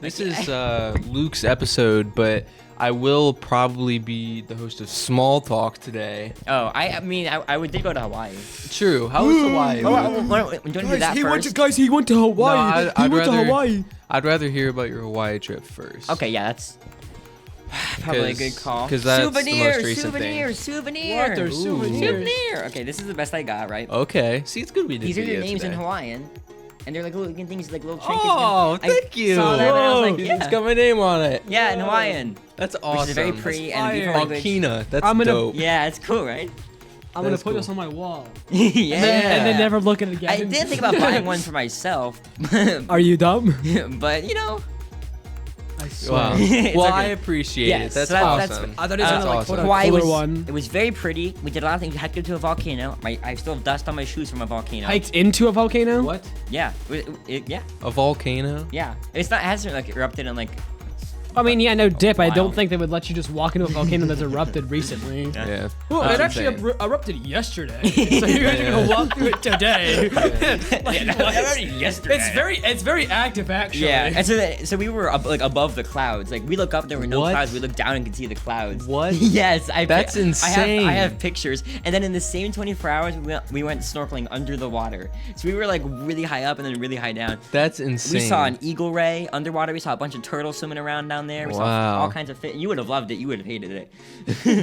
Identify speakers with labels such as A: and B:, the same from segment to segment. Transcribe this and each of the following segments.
A: This is Luke's episode, but I will probably be the host of Small Talk today.
B: Oh, I mean, I did go to Hawaii.
A: True. How was Hawaii?
B: Do you want to do that first?
C: He went to Hawaii.
A: No, I'd rather hear about your Hawaii trip first.
B: Okay, yeah, that's probably a good call.
A: Because that's the most recent
B: souvenir.
C: What are souvenirs?
B: Souvenir. Okay, this is the best I got, right?
A: Okay. See, it's good we did
B: These are their names
A: today.
B: in Hawaiian. And they're like little things, like little trinkets.
A: Oh, thank you.
B: Saw that and I was like, yeah.
A: It's got my name on it.
B: Yeah, in Hawaiian.
A: That's awesome.
B: Which is very pretty and
C: fire.
B: beautiful language.
A: Volcano. That's dope.
B: Yeah, it's cool, right?
C: I'm gonna
A: That's
C: put
A: cool.
C: this on my wall.
B: Yeah.
C: And then never look at it again.
B: I did think about buying one for myself.
C: Are you dumb?
B: But, you know.
C: I swear.
A: Wow.
B: It's
A: Well,
B: okay.
A: I appreciate
B: Yes,
A: it. That's
B: so that's-
A: awesome.
C: I thought it was gonna like
A: awesome.
C: put a
B: Hawaii
C: cooler
B: was,
C: one.
B: it was very pretty. We did a lot of things. We had to go to a volcano. I still have dust on my shoes from a volcano.
C: Hiked into a volcano?
A: What?
B: Yeah. Yeah.
A: A volcano?
B: Yeah. It hasn't like erupted in like.
C: I mean, yeah, no dip. I
B: Wow.
C: don't think they would let you just walk into a volcano that's erupted recently.
A: Yeah.
C: Well,
A: That's
C: it actually
A: insane.
C: erupted yesterday, so you guys are gonna walk through it today.
B: Yesterday.
C: It's very active actually.
B: Yeah, and so we were like above the clouds. Like we look up, there were no
A: What?
B: clouds. We look down and could see the clouds.
A: What?
B: Yes,
A: That's insane.
B: I have pictures. And then in the same 24 hours, we went snorkeling under the water. So we were like really high up and then really high down.
A: That's insane.
B: We saw an eagle ray underwater. We saw a bunch of turtles swimming around down there. We saw
A: Wow.
B: all kinds of fish. You would have loved it. You would have hated it.
C: You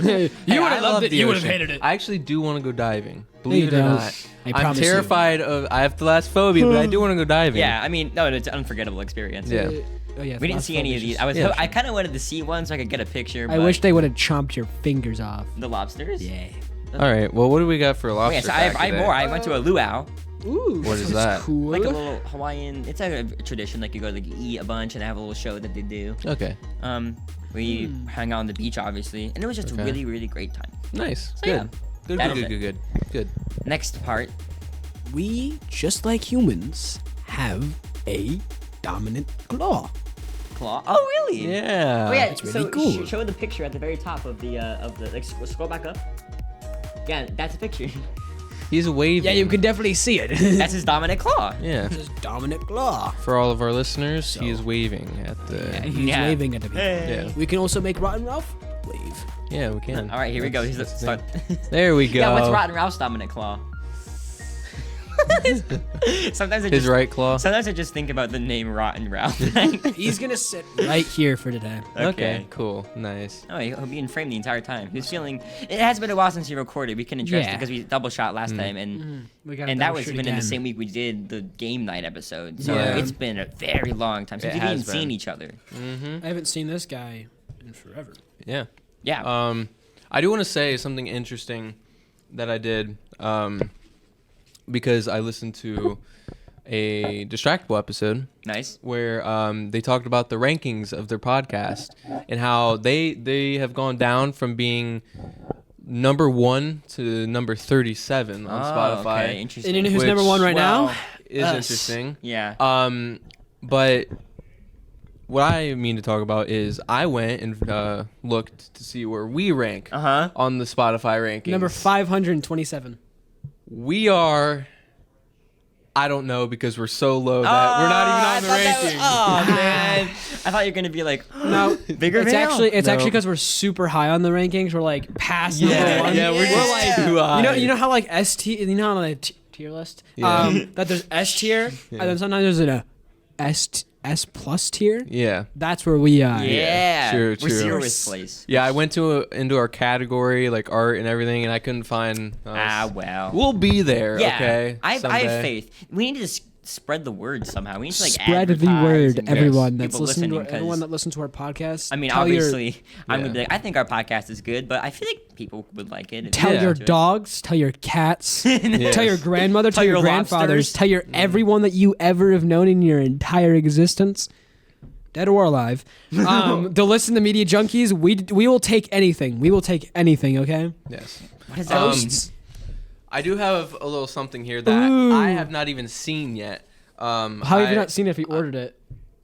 C: would
A: I
C: have
A: love
C: loved it.
A: the
C: You would have
A: ocean.
C: hated it.
A: I actually do want to go diving. Believe it or
C: don't.
A: not.
C: I
A: I'm
C: promise you.
A: terrified of. I have thalassophobia, but I do want to go diving.
B: Yeah, I mean, no, it's an unforgettable experience.
A: Yeah.
C: Oh, yeah,
B: We didn't see any of these.
A: Yeah.
B: I kind of wanted to see one so I could get a picture.
C: I
B: but
C: wish they would have chomped your fingers off.
B: the lobsters.
C: Yeah.
A: All right. Well, what do we got for a
B: Oh,
A: lobster?
B: yeah, so I have
A: fact today?
B: more. I went to a luau.
C: Ooh.
A: What is
C: sounds
A: that?
C: Cool.
B: Like a little Hawaiian, it's a tradition. Like you go, like you eat a bunch and they have a little show that they do.
A: Okay.
B: We hung out on the beach, obviously, and it was just a
A: Okay.
B: really, really great time.
A: Nice.
B: So,
A: Good.
B: yeah,
A: Good.
B: that
A: Good.
B: is
A: Good.
B: it.
A: Good. Good. Good.
B: Next part.
C: We, just like humans, have a dominant claw.
B: Claw. Oh, really?
A: Yeah.
B: Oh, yeah.
C: It's really
B: so
C: cool.
B: show the picture at the very top of the like scroll back up. Yeah, that's a picture.
A: He's waving.
C: Yeah, you can definitely see it.
B: That's his dominant claw.
A: Yeah.
C: His dominant claw.
A: For all of our listeners, he is waving at the.
C: He's
B: Yeah.
C: waving at the people.
A: Yeah.
C: We can also make Rotten Ralph wave.
A: Yeah, we can.
B: All right, here we go.
A: That's-
B: Start.
A: There we go.
B: Yeah, what's Rotten Ralph's dominant claw? Sometimes I
A: His
B: just
A: right claw.
B: sometimes I just think about the name Rotten Ralph.
C: He's gonna sit right here for today.
A: Okay. Cool. Nice.
B: Oh, he'll be in frame the entire time. He's feeling. It has been a while since we recorded. We couldn't trust
C: Yeah.
B: because we double shot last time, and
C: We gotta
B: and that
C: double
B: was
C: shoot
B: even in the
C: again.
B: same week we did the game night episode. So
A: Yeah.
B: it's been a very long time since
A: It
B: we've even
A: has been.
B: seen each other.
C: I haven't seen this guy in forever.
A: Yeah.
B: Yeah.
A: I do want to say something interesting that I did because I listened to a Distractable episode
B: Nice.
A: where they talked about the rankings of their podcast and how they have gone down from being number 1 to number 37 on Spotify.
B: Okay, interesting.
C: And you know who's number one right now?
A: Is
C: Us.
A: interesting.
B: Yeah.
A: But what I mean to talk about is I went and looked to see where we rank
B: Uh-huh.
A: on the Spotify rankings.
C: Number 527.
A: We are, I don't know, because we're so low that we're not even on the ranking.
B: Oh man, I thought you were gonna be like,
C: No,
B: bigger.
C: it's actually
A: No.
C: because we're super high on the rankings. We're like past
A: Yeah,
C: number one.
A: yeah, we're just
B: like-
A: too high.
C: You know how like you know how on the tier list
A: Yeah.
C: that there's S tier and then sometimes there's a S plus tier.
A: Yeah.
C: That's where we are.
B: Yeah.
A: True,
B: We're
A: true.
B: zeroth place.
A: Yeah, I went into our category, like art and everything, and I couldn't find us.
B: Well.
A: We'll be there,
B: Yeah.
A: okay?
B: I have
A: someday.
B: faith. We need to just spread the word somehow. We need to like
C: Spread the
B: advertise
C: word,
B: and
C: everyone
B: get
C: that's
B: people
C: listening to
B: listening, 'cause-
C: everyone that listens to our podcast.
B: I mean,
C: tell your-
B: obviously, I'm
A: Yeah.
B: gonna be like, I think our podcast is good, but I feel like people would like it.
C: Tell
A: Yeah.
C: your
B: To it.
C: dogs, tell your cats,
A: Yes.
C: tell your grandmother, tell your
B: your
C: grandfathers,
B: lobsters.
C: tell your everyone that you ever have known in your entire existence, dead or alive. To listen to Media Junkies, we will take anything. We will take anything. Okay.
A: Yes.
B: What does that mean?
A: I do have a little something here that
C: Ooh.
A: I have not even seen yet.
C: How have you not seen it if you ordered it?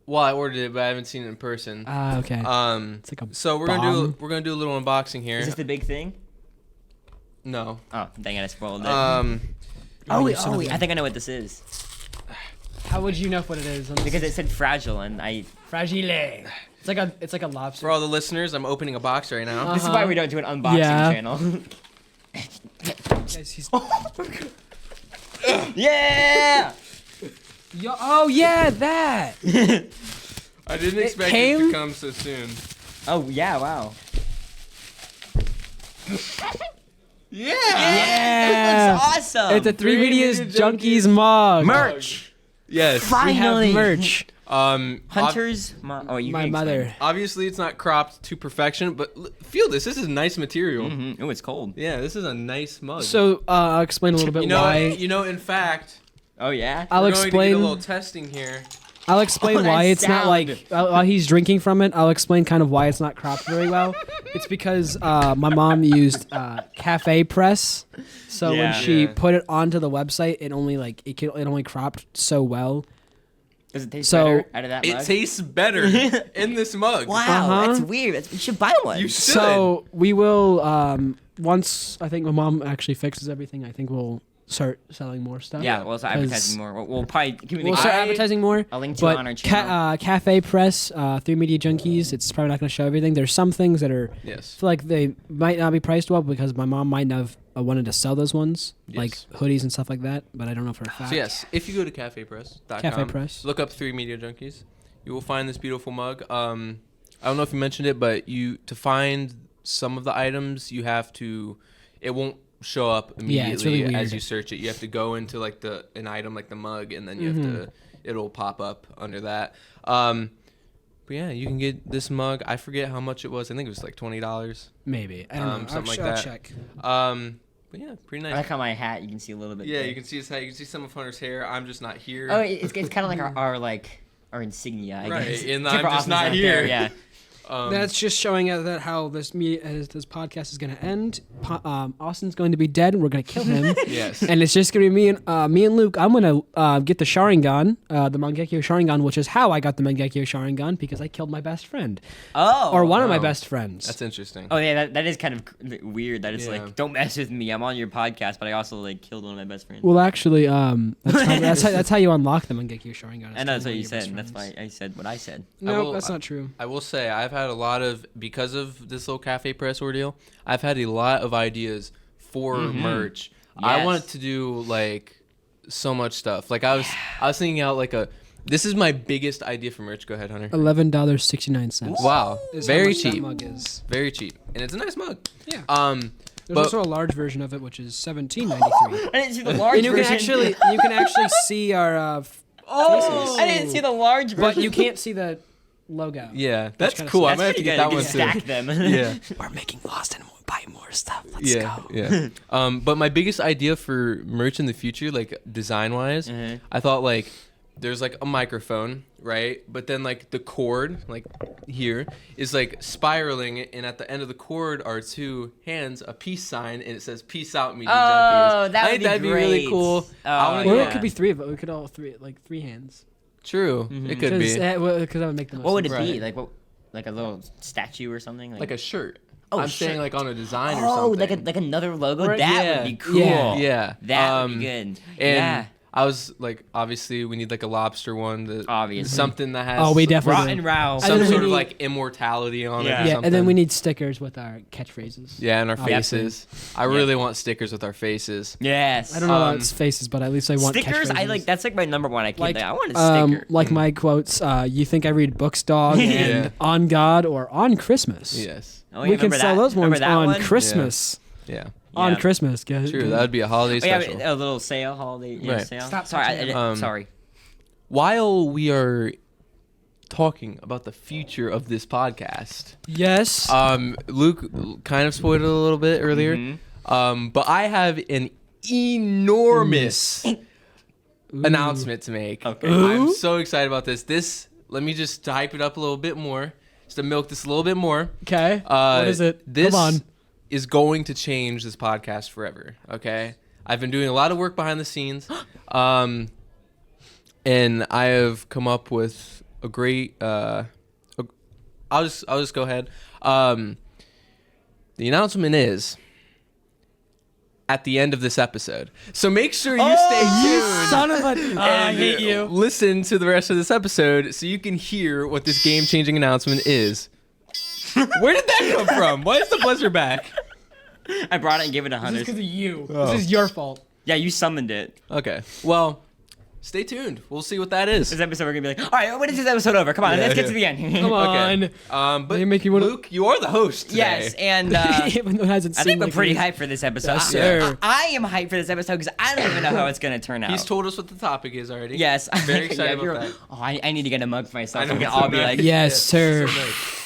A: Well, I ordered it, but I haven't seen it in person.
C: Ah, okay.
A: It's
C: like a
A: so we're
C: bomb.
A: gonna do a little unboxing here.
B: Is this the big thing?
A: No.
B: Oh, dang it! I spoiled it.
C: Oh,
B: I think I know what this is.
C: How would you know what it is?
B: Because it said fragile, and I.
C: fragile. It's like a lobster.
A: For all the listeners, I'm opening a box right now.
B: This is why we don't do an unboxing
C: Yeah.
B: channel.
C: Guys, he's-
B: Yeah.
C: oh yeah, that.
A: I didn't expect it
C: came-
A: to come so soon.
B: Oh yeah! Wow.
A: Yeah.
C: Yeah.
B: It looks awesome.
C: It's a Three Medias
A: Media
C: Junkies mug.
B: merch.
A: Yes.
C: We
B: Finally.
C: have merch.
B: Hunters. You
C: My
B: can
C: mother.
A: Obviously, it's not cropped to perfection, but feel this. This is nice material.
B: Mm-hmm. Oh, it's cold.
A: Yeah, this is a nice mug.
C: So I'll explain a little bit why.
A: In fact,
B: Oh yeah.
C: I'll
A: we're going to
C: explain.
A: get a little testing here.
C: I'll explain
B: Oh, that
C: why it's not
B: sound.
C: like while he's drinking from it. I'll explain kind of why it's not cropped very well. It's because my mom used cafe press, so when
B: Yeah.
C: she
A: Yeah.
C: put it onto the website, it only it only cropped so well.
B: Does it taste
C: So,
B: better out of that
A: It
B: mug?
A: tastes better in this mug.
B: Wow,
C: Uh-huh.
B: that's weird. You should buy one.
A: You should.
C: So we will once I think my mom actually fixes everything. I think we'll start selling more stuff.
B: Yeah, we'll start
C: 'Cause
B: advertising more. We'll probably communicate.
C: We'll start
A: I-
C: advertising more.
B: I'll link to it on our
C: But
B: channel.
C: Cafe Press, Three Media Junkies, it's probably not going to show everything. There's some things that are, I
A: Yes.
C: feel like they might not be priced well because my mom might have wanted to sell those ones, like
A: Yes.
C: hoodies and stuff like that, but I don't know for a fact.
A: So yes, if you go to cafepress.com,
C: Cafe Press.
A: look up 3 Media Junkies, you will find this beautiful mug. I don't know if you mentioned it, but to find some of the items, you have to. It won't show up
C: Yeah, it's really
A: immediately as
C: weird.
A: you search it. You have to go into like an item like the mug, and then you have to. It'll pop up under that. But yeah, you can get this mug. I forget how much it was. I think it was like $20.
C: Maybe. I don't know.
A: something like
C: I'll
A: that.
C: check.
A: But yeah, pretty
B: I
A: nice.
B: like how my hat. You can see a little bit.
A: Yeah,
B: there.
A: you can see his hat. You can see some of Hunter's hair. I'm just not here.
B: Oh, it's kind of like our insignia. I
A: Right,
B: guess.
A: and
B: Except
A: I'm
B: for
A: just
B: Austin's
A: not
B: there,
A: here.
B: Yeah.
C: That's just showing that how this podcast is going to end. Austin's going to be dead, and we're going to kill him.
A: Yes.
C: And it's just gonna be me and Luke. I'm gonna get the Sharingan, the Mangekyo Sharingan, which is how I got the Mangekyo Sharingan because I killed my best friend
B: Oh.
C: or one of my
A: wow.
C: best friends.
A: That's interesting.
B: Oh yeah, that is kind of weird. That it's
A: Yeah.
B: like, don't mess with me. I'm on your podcast, but I also like killed one of my best friends.
C: Well, actually, that's how you unlock the Mangekyo Sharingan.
B: And that's what you said. And that's why I said what I said.
C: No, that's not true.
A: I will say I've had a lot of, because of this little cafe press ordeal, I've had a lot of ideas for merch. I
B: Yes.
A: wanted to do like so much stuff. Like I was thinking out like this is my biggest idea for merch. Go ahead, Hunter.
C: $11.69.
A: Wow,
C: Is how
A: very
C: much that
A: cheap,
C: mug is.
A: very cheap, and it's a nice mug.
C: Yeah.
A: There's
C: There's also a large version of it, which is $17.93.
B: I didn't see the large
C: And you
B: version.
C: can actually see our
B: Oh, I didn't see the large version.
C: but you can't see the logo.
A: yeah, that's
C: kinda
A: cool. I
B: That's
A: might have to
B: pretty
A: get
B: good.
A: that
B: You
A: one
B: can
A: too.
B: stack them.
A: Yeah.
C: We're making Lost and we'll buy more stuff. Let's
A: Yeah,
C: go.
A: yeah. But my biggest idea for merch in the future, like design wise,
B: Mhm.
A: I thought like there's like a microphone, right? But then like the cord, like here, is like spiraling, and at the end of the cord are two hands, a peace sign, and it says "Peace out, media junkies."
B: that
A: I
B: would
A: think
B: be
A: that'd be really
B: great.
A: cool.
B: Oh,
A: I wanna
C: Or
A: do
C: it
B: yeah.
C: could be three of it. We could all three hands.
A: True, it could be
C: Because that would make the most
B: What would it
C: sense.
B: be?
A: Right.
B: Like what? Like a little statue or something?
A: like a shirt.
B: Oh,
A: I'm saying
B: shirt.
A: like on a design or
B: Oh,
A: something.
B: like another logo.
C: Right,
B: That
A: yeah.
B: would be cool.
C: Yeah.
A: Yeah.
B: That would be good.
A: And
B: yeah.
A: I was like, obviously, we need like a lobster one. That,
B: Obviously.
A: something that has
C: Oh, we definitely
B: Rotten
C: do.
B: Row.
C: And
A: some
C: then we
A: sort of
C: need-
A: like immortality on it.
B: Yeah.
A: Or
C: Yeah,
A: something.
C: and then we need stickers with our catchphrases.
A: Yeah, and our
C: Obviously.
A: faces. I really want stickers with our faces.
B: Yes.
C: I don't know
A: Um,
C: about its faces, but at least I want
B: Stickers. I
C: catchphrases.
B: like. That's like my number one. I can't.
C: Like,
B: I want a sticker.
C: like my quotes. You think I read books, dog, and
A: Yeah.
C: on God or on Christmas.
A: Yes.
B: Oh,
C: We can
B: remember
C: sell
B: that?
C: those
B: Remember
C: ones
B: that
C: on
B: one?
C: Christmas.
A: Yeah.
C: On
B: Yeah.
C: Christmas, guys.
A: True. That would be a holiday
B: Oh, yeah,
A: special.
B: a little sale, holiday
A: Right.
B: sale.
C: Stop
B: Sorry,
C: touching it.
B: sorry.
A: While we are talking about the future of this podcast,
C: Yes.
A: Luke kind of spoiled it a little bit earlier.
B: Mhm.
A: But I have an enormous announcement to make.
B: Okay.
A: I'm so excited about this. Let me just hype it up a little bit more, just to milk this a little bit more.
C: Okay. What is it?
A: This
C: Come on.
A: is going to change this podcast forever. Okay, I've been doing a lot of work behind the scenes, and I have come up with a great. I'll just go ahead. The announcement is at the end of this episode. So make sure you stay tuned.
C: Son of a... I hate you.
A: Listen to the rest of this episode so you can hear what this game-changing announcement is. Where did that come from? Why is the buzzer back?
B: I brought it and gave it to
C: This
B: Hunter.
C: is because of you.
A: Oh.
C: This is your fault.
B: Yeah, you summoned it.
A: Okay. Well, stay tuned. We'll see what that is.
B: This episode, we're gonna be like, all right, when is this episode over? Come on, let's get to the end.
C: Come on.
A: Okay. But
C: You make me wanna-
A: Luke, you are the host today.
B: Yes, and
C: Even though it hasn't
B: I
C: seemed
B: think we're
C: like
B: pretty
C: it.
B: hyped for this episode.
C: Yes, sir.
B: I am hyped for this episode because I don't even know how it's gonna turn out.
A: He's told us what the topic is already.
B: Yes,
A: Very excited
B: you're-
A: about that.
B: Oh, I need to get a mug for myself.
A: I know,
B: We can
A: it's
B: all
A: so
B: be
A: nice.
B: like,
C: Yes, sir.
A: So nice.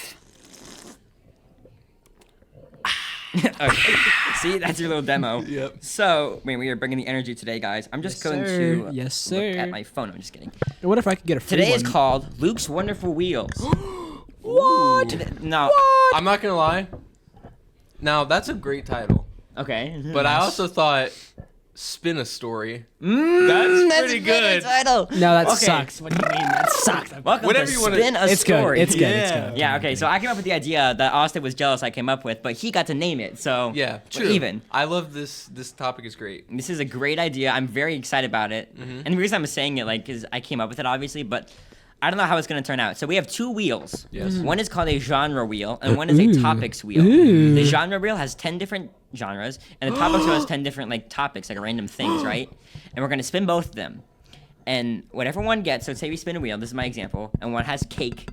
B: okay. See, that's your little demo.
A: Yep.
B: So, we are bringing the energy today, guys. I'm just
C: Yes,
B: going
C: sir.
B: to
C: Yes,
B: look
C: sir.
B: at my phone. I'm just kidding.
C: I wonder if I could get a free
B: Today
C: one.
B: is called Luke's Wonderful Wheels.
C: What?
B: No.
A: I'm not gonna lie. Now that's a great title,
B: Okay.
A: but I also thought spin a story.
B: That's
A: pretty
B: a better
A: good.
B: title.
C: No, that
B: Okay.
C: sucks. What do you mean? That sucks.
B: Welcome
A: Whatever
B: to
A: you wanna-
B: Spin a
C: It's good.
B: Story.
C: It's good. It's
A: Yeah.
C: good.
B: Yeah, okay, so I came up with the idea that Austin was jealous I came up with, but he got to name it, so
A: Yeah,
B: we're
A: true.
B: even.
A: I love this. This topic is great.
B: This is a great idea. I'm very excited about it.
A: Mm-hmm.
B: And the reason I'm saying it, like, is I came up with it, obviously, but I don't know how it's going to turn out. So we have two wheels.
A: Yes.
B: One is called a genre wheel, and one is
C: Ooh.
B: a topics wheel.
C: Ooh.
B: The genre wheel has 10 different genres, and the topics wheel has 10 different, like, topics, like, random things, right? And we're going to spin both of them. And whatever one gets, so say we spin a wheel, this is my example, and one has cake.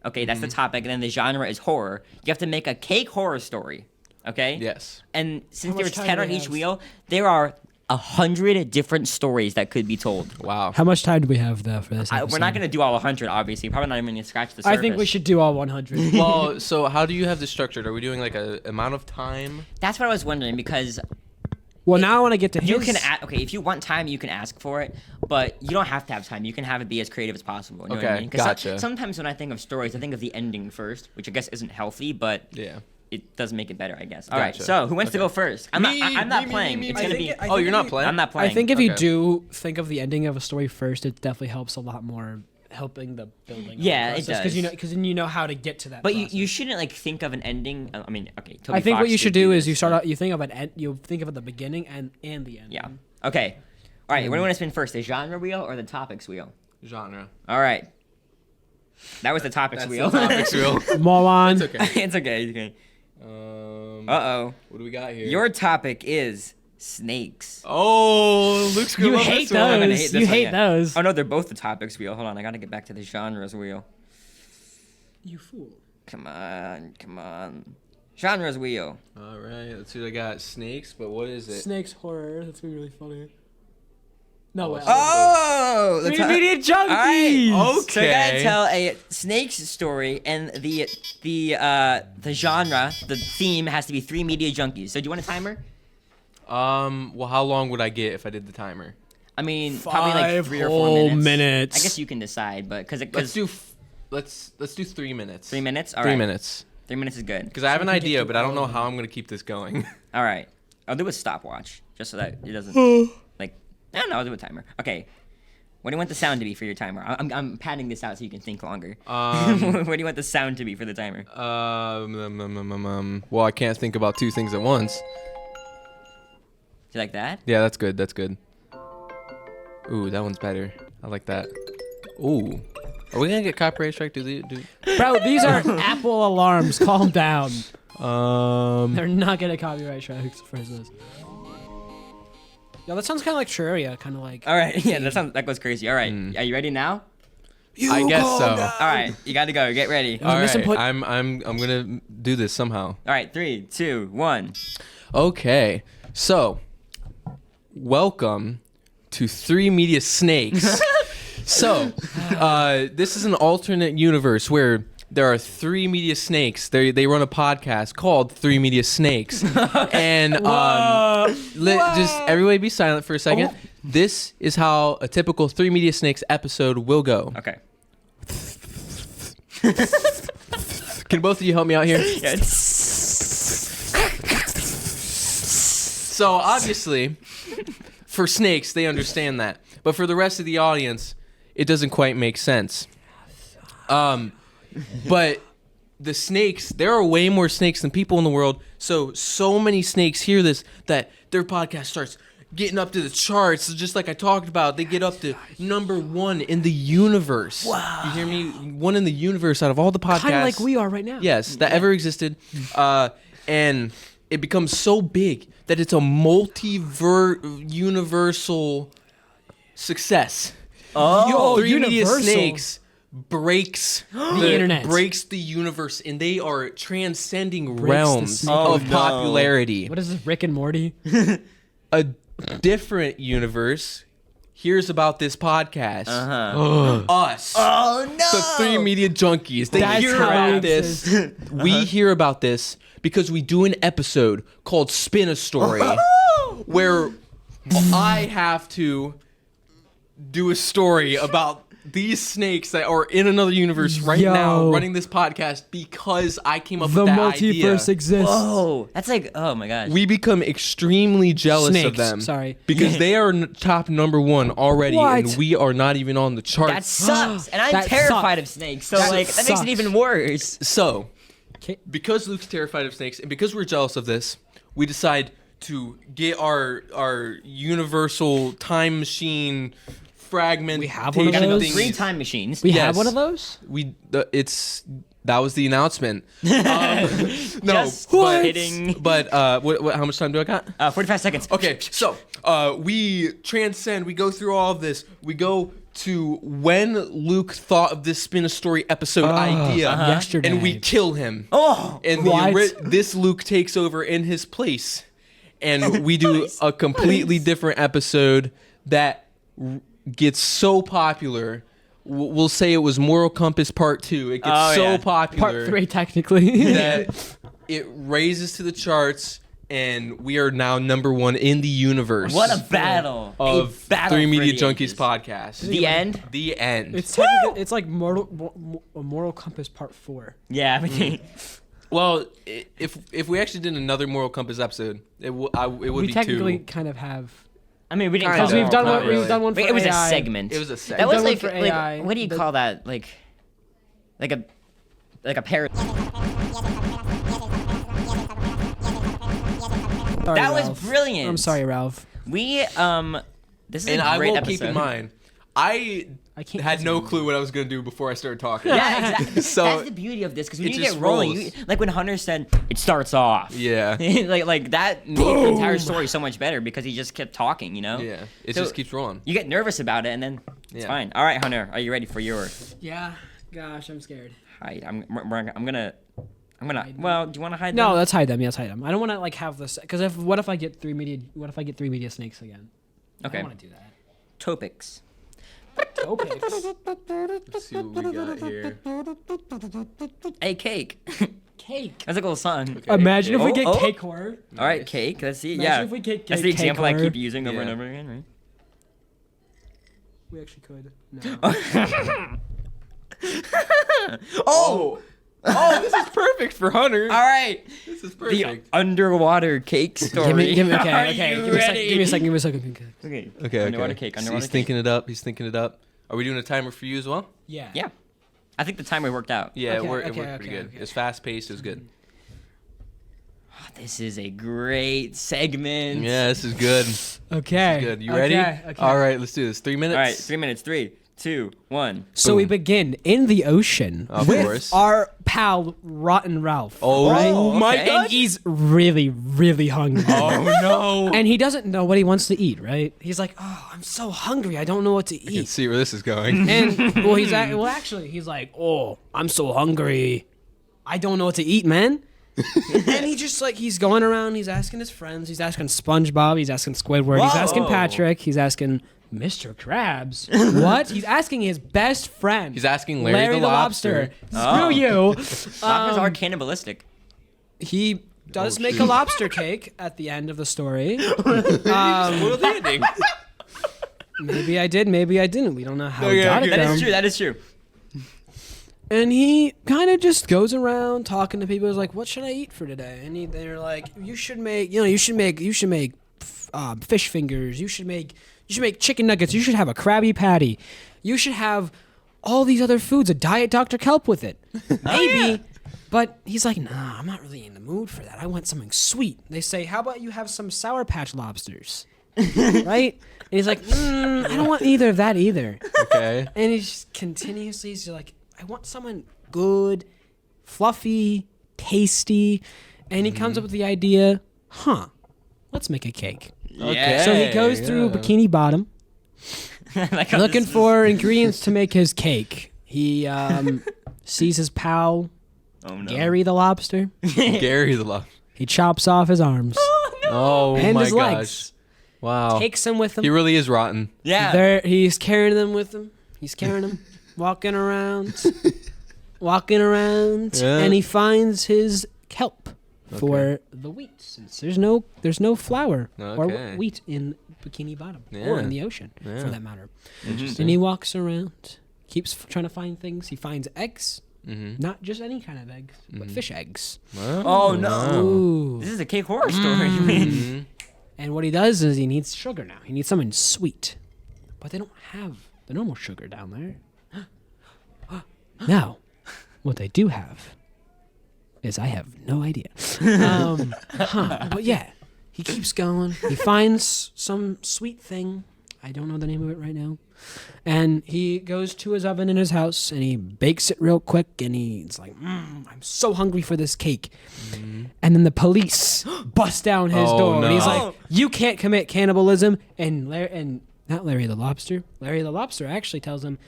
B: Okay, that's the topic, and then the genre is horror. You have to make a cake horror story. Okay?
A: Yes.
B: And since
C: How much
B: there's
C: time
B: 10
C: do
B: on
C: we
B: each
C: have?
B: wheel, there are 100 different stories that could be told.
A: Wow.
C: How much time do we have though for this?
B: We're not
C: episode?
B: going to do all 100, obviously. Probably not even going to scratch the surface.
C: I think we should do all 100.
A: Well, so how do you have this structured? Are we doing like a amount of time?
B: That's what I was wondering because
C: Well, now I want to get to his.
B: you can okay, if you want time, you can ask for it, but you don't have to have time. You can have it be as creative as possible. You know what I
A: Okay,
B: mean? 'Cause
A: gotcha.
B: sometimes when I think of stories, I think of the ending first, which I guess isn't healthy, but
A: Yeah.
B: it does make it better, I guess. All right,
A: Gotcha.
B: so who wants to
A: Okay.
B: go first? I'm not
A: Me,
B: playing.
A: me,
B: It's
A: me.
B: gonna
C: I
B: be.
C: think it-
A: Oh, you're
C: if
A: not
C: you-
A: playing?
B: I'm not playing.
C: I think if you
A: Okay.
C: do think of the ending of a story first, it definitely helps a lot more helping the building.
B: Yeah, it
C: because
B: does.
C: because then you know how to get to that.
B: But
C: process.
B: you shouldn't like think of an ending. I mean, okay. Toby
C: I think
B: Fox
C: what you
B: did
C: should do is
B: this,
C: you start
B: but-
C: out. You think of an end. You think of the beginning and the end.
B: Yeah. Okay. All right. What do you want to spin first? The genre wheel or the topics wheel?
A: Genre.
B: All right. That was the topics
A: That's
B: wheel.
A: the topics wheel.
C: More on.
A: It's okay.
B: It's okay. It's okay. Uh-oh.
A: What do we got here?
B: Your topic is snakes.
A: Oh, Luke's gonna
C: You
A: love
C: hate
A: this one.
B: I'm gonna
C: those.
B: hate this
C: You
B: one,
C: hate
B: yeah.
C: those.
B: Oh no, they're both the topics wheel. Hold on, I gotta get back to the genres wheel.
C: You fool.
B: Come on, come on. Genres wheel.
A: All right, let's see what I got. Snakes, but what is it?
C: Snakes horror. That's gonna be really funny. No way.
B: Oh, the
C: Three Media Junkies.
B: All right. So I gotta
A: Okay.
B: tell a snakes story, and the genre, the theme has to be 3 Media Junkies. So do you want a timer?
A: Well, how long would I get if I did the timer?
B: I mean, probably like
C: 5
B: 3 or 4
C: whole
B: minutes.
C: minutes.
B: I guess you can decide, but
A: Let's
B: because
A: do. Let's do 3 minutes.
B: 3 minutes. All
A: 3
B: right.
A: minutes.
B: 3 minutes is good.
A: Because I have an
C: we can get
A: idea,
C: through
A: but I don't
C: all
A: know
C: of
A: how I'm gonna keep this going.
B: All right. I'll do a stopwatch just so that it doesn't like. I don't know. I'll do a timer. Okay. What do you want the sound to be for your timer? I'm padding this out so you can think longer. What do you want the sound to be for the timer?
A: Well, I can't think about 2 things at once.
B: You like that?
A: Yeah, that's good. That's good. Ooh, that one's better. I like that. Ooh. Are we gonna get copyright strike? Do
C: Bro, these are Apple alarms. Calm down.
A: um
C: They're not gonna copyright strikes for this. Yeah, that sounds kind of like Terraria, kind of like.
B: All right. Yeah, that goes crazy. All right. Are you ready now?
A: I guess so.
B: All right. You got to go. Get ready.
A: All
C: Listen,
A: right,
C: put-
A: I'm gonna do this somehow.
B: All right. 3, 2, 1.
A: Okay, so welcome to 3 Media Snakes. So, this is an alternate universe where there are 3 media snakes. They run a podcast called 3 Media Snakes, and just everybody be silent for a second.
C: Oh.
A: This is how a typical 3 Media Snakes episode will go.
B: Okay.
A: Can both of you help me out here?
B: Yeah.
A: So obviously, for snakes, they understand that, but for the rest of the audience, it doesn't quite make sense. But there are way more snakes than people in the world. So many snakes hear this that their podcast starts getting up to the charts, just like I talked about. They get up to number 1 in the universe. Wow. You hear me? 1 in the universe out of all the podcasts.
C: Kind of like we are right now.
A: Yes, that ever existed. And it becomes so big that it's a universal success.
B: Oh,
A: Three Media
C: universal.
A: Snakes breaks the
C: internet.
A: breaks the universe, and they are transcending
C: the
A: realms
C: snake.
A: of
B: Oh, no.
A: popularity.
C: What is this, Rick and Morty?
A: A different universe hears about this podcast. Us.
B: Oh no!
A: The 3 Media Junkies. They
C: That's
A: hear
C: how
A: about
C: it
A: this.
C: exists.
A: We hear about this because we do an episode called Spin a Story where I have to do a story about these snakes that are in another universe right now
C: Yo.
A: running this podcast because I came up
C: The
A: with that
C: multiverse
A: idea.
C: exists.
B: Whoa, that's like, oh my gosh.
A: We become extremely jealous of
C: Snakes,
A: them.
C: sorry.
A: Because they are top number 1 already, and
C: What?
A: we are not even on the charts.
B: That sucks. And I'm
C: That
B: terrified
C: sucks.
B: of snakes, so
C: That
B: like that makes
C: sucks.
B: it even worse.
A: So,
C: 'Kay.
A: because Luke's terrified of snakes, and because we're jealous of this, we decide to get our universal time machine fragment.
C: We have one of
B: Gotta go
C: those?
B: 3 time machines.
C: We
A: Yes.
C: have one of those?
A: That was the announcement. No,
B: Just
A: but
B: kidding.
A: But what? How much time do I got?
B: 45 seconds.
A: Okay, so we transcend. We go through all of this. We go to when Luke thought of this Spin a Story episode idea,
C: Yesterday.
A: and we kill him.
B: Oh,
A: And
C: What?
A: this Luke takes over in his place, and we do a completely different episode that gets so popular. We'll say it was Moral Compass Part 2. It gets
B: Oh,
A: so
B: yeah.
A: popular
C: Part 3, technically.
A: that it raises to the charts, and we are now number 1 in the universe.
B: what a battle.
A: of
B: a battle
A: 3
B: for
A: Media
B: the
A: Junkies
B: ages.
A: podcast.
B: The end?
A: The end.
C: It's technically, it's like Moral Compass Part 4.
B: Yeah, I mean,
A: Well, if we actually did another Moral Compass episode, it would
C: We
A: be
C: technically
A: 2.
C: kind of have.
B: we didn't
A: Kind
B: call
A: of.
B: it
C: We've done
A: not
C: one.
A: really.
C: We've done one for
B: Wait, it was
C: AI.
B: a segment.
A: It was a
B: That
A: segment.
B: was
C: Done one
B: like,
C: for AI.
B: what do you call that? Like a pair.
C: Sorry,
B: That was
C: Ralph.
B: brilliant.
C: I'm sorry, Ralph.
B: We this is
A: And
B: a
A: I
B: great
A: will
B: episode.
A: keep in mind, I
C: can't
A: had no
C: listen.
A: clue what I was going to do before I started talking.
B: Yeah, exactly.
A: So,
B: that's the beauty of this because when
A: it
B: you
A: just
B: get rolling,
A: rolls.
B: like when Hunter said it starts off.
A: Yeah.
B: like that made the entire story so much better because he just kept talking. You know.
A: Yeah. It
B: So-
A: just keeps rolling.
B: You get nervous about it, and then it's
A: Yeah.
B: fine. All right, Hunter, are you ready for yours?
C: Yeah. Gosh, I'm scared.
B: Hide. I'm gonna. Well, do you want to hide?
C: No,
B: them?
C: let's hide them. Let's hide them. I don't want to like have this because what if I get 3 media? What if I get 3 media snakes again? I
B: Okay.
C: don't want to do that.
B: Topics.
C: Topics.
A: Let's see what we got here.
B: Hey, cake.
C: Cake.
B: That's a cool song.
C: Imagine if we
B: Oh,
C: get
B: oh.
C: cake horror.
B: All right, cake. Let's see.
C: Imagine
B: yeah.
C: if we get
B: That's the
C: cake
B: example I
C: horror.
B: keep using over and
A: Yeah.
B: over again, right?
C: We actually could. No.
B: Oh.
A: Oh, this is perfect for Hunter.
B: All right.
A: This is
B: The
A: perfect.
B: underwater cake story.
C: give me.
B: Are
C: Okay.
B: you
C: Give me a second.
B: ready?
C: Give me a second. Give me a second.
B: Okay.
A: Okay,
B: Underwater
A: okay.
B: cake.
A: So
B: Underwater
A: he's
B: cake.
A: thinking it up. He's thinking it up. Are we doing a timer for you as well?
C: Yeah.
B: Yeah. I think the timer worked out.
A: Yeah,
C: Okay,
A: it worked
C: okay,
A: pretty
C: okay,
A: good.
C: okay.
A: It was fast paced. It was good.
B: This is a great segment.
A: Yeah, this is good.
C: Okay.
A: Good. You
C: okay,
A: ready?
C: Okay.
A: All right, let's do this. 3 minutes.
B: All right. 3 minutes. 3, 2, 1.
C: So we
A: Boom.
C: begin in the ocean
A: Of
C: with
A: course.
C: our pal Rotten Ralph.
A: Oh,
B: Right?
A: my
B: Okay.
A: God.
C: And he's really, really hungry.
A: Oh no.
C: And he doesn't know what he wants to eat, right? He's like, "Oh, I'm so hungry. I don't know what to
A: You can
C: eat."
A: see where this is going.
C: And actually, he's like, "Oh, I'm so hungry. I don't know what to eat, man." And he just like he's going around. He's asking his friends. He's asking SpongeBob. He's asking Squidward. He's asking
A: Whoa.
C: Patrick. He's asking Mr. Krabs. What? He's asking his best friend.
A: He's asking Larry the Lobster.
C: Screw you.
B: Lobsters
C: Um,
B: are cannibalistic.
C: He does
A: Oh,
C: make a
A: shoot.
C: lobster cake at the end of the story.
A: Spoiled the ending.
C: Maybe I did, maybe I didn't. We don't know how he
A: Okay,
C: got
A: okay.
C: it.
B: That
C: down.
B: is true. That is true.
C: And he kind of just goes around talking to people. He's like, "What should I eat for today?" And they're like, "You should make fish fingers. You should make chicken nuggets. You should have a Krabby Patty. You should have all these other foods. A Diet Dr. Kelp with it. But he's like, nah, I'm not really in the mood for that. I want something sweet. They say, how about you have some Sour Patch lobsters? Right? And he's like, I don't want either of that either.
A: Okay.
C: And he's just continuously, he's like, I want someone good, fluffy, tasty. And he comes up with the idea, let's make a cake.
A: Okay.
C: So he goes through Bikini Bottom,
B: Like how
C: looking
B: this is-
C: for ingredients to make his cake. He sees his pal,
B: Oh no.
C: Gary the lobster.
A: Gary the love.
C: He chops off his arms,
A: Oh
C: and
A: my
C: his
A: gosh.
C: legs,
A: Wow.
C: takes him with him.
A: He really is rotten.
B: Yeah.
C: He's carrying them with him. He's carrying them, walking around,
A: Yeah.
C: and he finds his kelp for the wheat, since there's no flour or
A: Okay.
C: wheat in Bikini Bottom or
A: Yeah.
C: in the ocean
A: Yeah.
C: for that matter.
A: Interesting.
C: And he walks around, keeps trying to find things. He finds eggs,
A: Mm-hmm.
C: not just any kind of eggs, but fish eggs.
B: Oh no.
C: Ooh.
B: This is a cake horror story.
A: Mm-hmm.
C: And what he does is he needs sugar now. He needs something sweet. But they don't have the normal sugar down there. Now, what they do have is I have no idea. But yeah, he keeps going. He finds some sweet thing. I don't know the name of it right now. And he goes to his oven in his house and he bakes it real quick. And he's like, I'm so hungry for this cake. And then the police bust down his
A: Oh,
C: door. And he's
A: no.
C: like, you can't commit cannibalism. And not Larry the Lobster. Larry the Lobster actually tells him,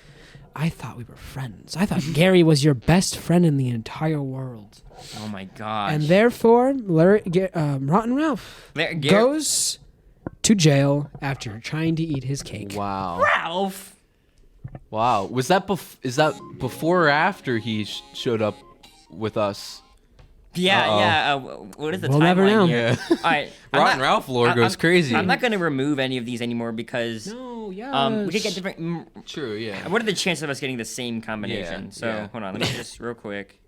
C: I thought we were friends. I thought Gary was your best friend in the entire world.
B: Oh my gosh.
C: And therefore, Rotten Ralph goes to jail after trying to eat his cake.
A: Wow.
B: Ralph.
A: Wow. Was that is that before or after he showed up with us?
B: Yeah,
A: Uh-oh.
B: yeah. What is the
C: We'll
B: timeline
C: never know.
B: here?
A: Yeah.
B: All right.
A: Rotten Ralph lore goes crazy.
B: I'm not going to remove any of these anymore because
C: No, yeah.
B: we could get different.
A: True, yeah.
B: What are the chances of us getting the same combination?
A: Yeah,
B: So
A: yeah.
B: hold on, let me just real quick.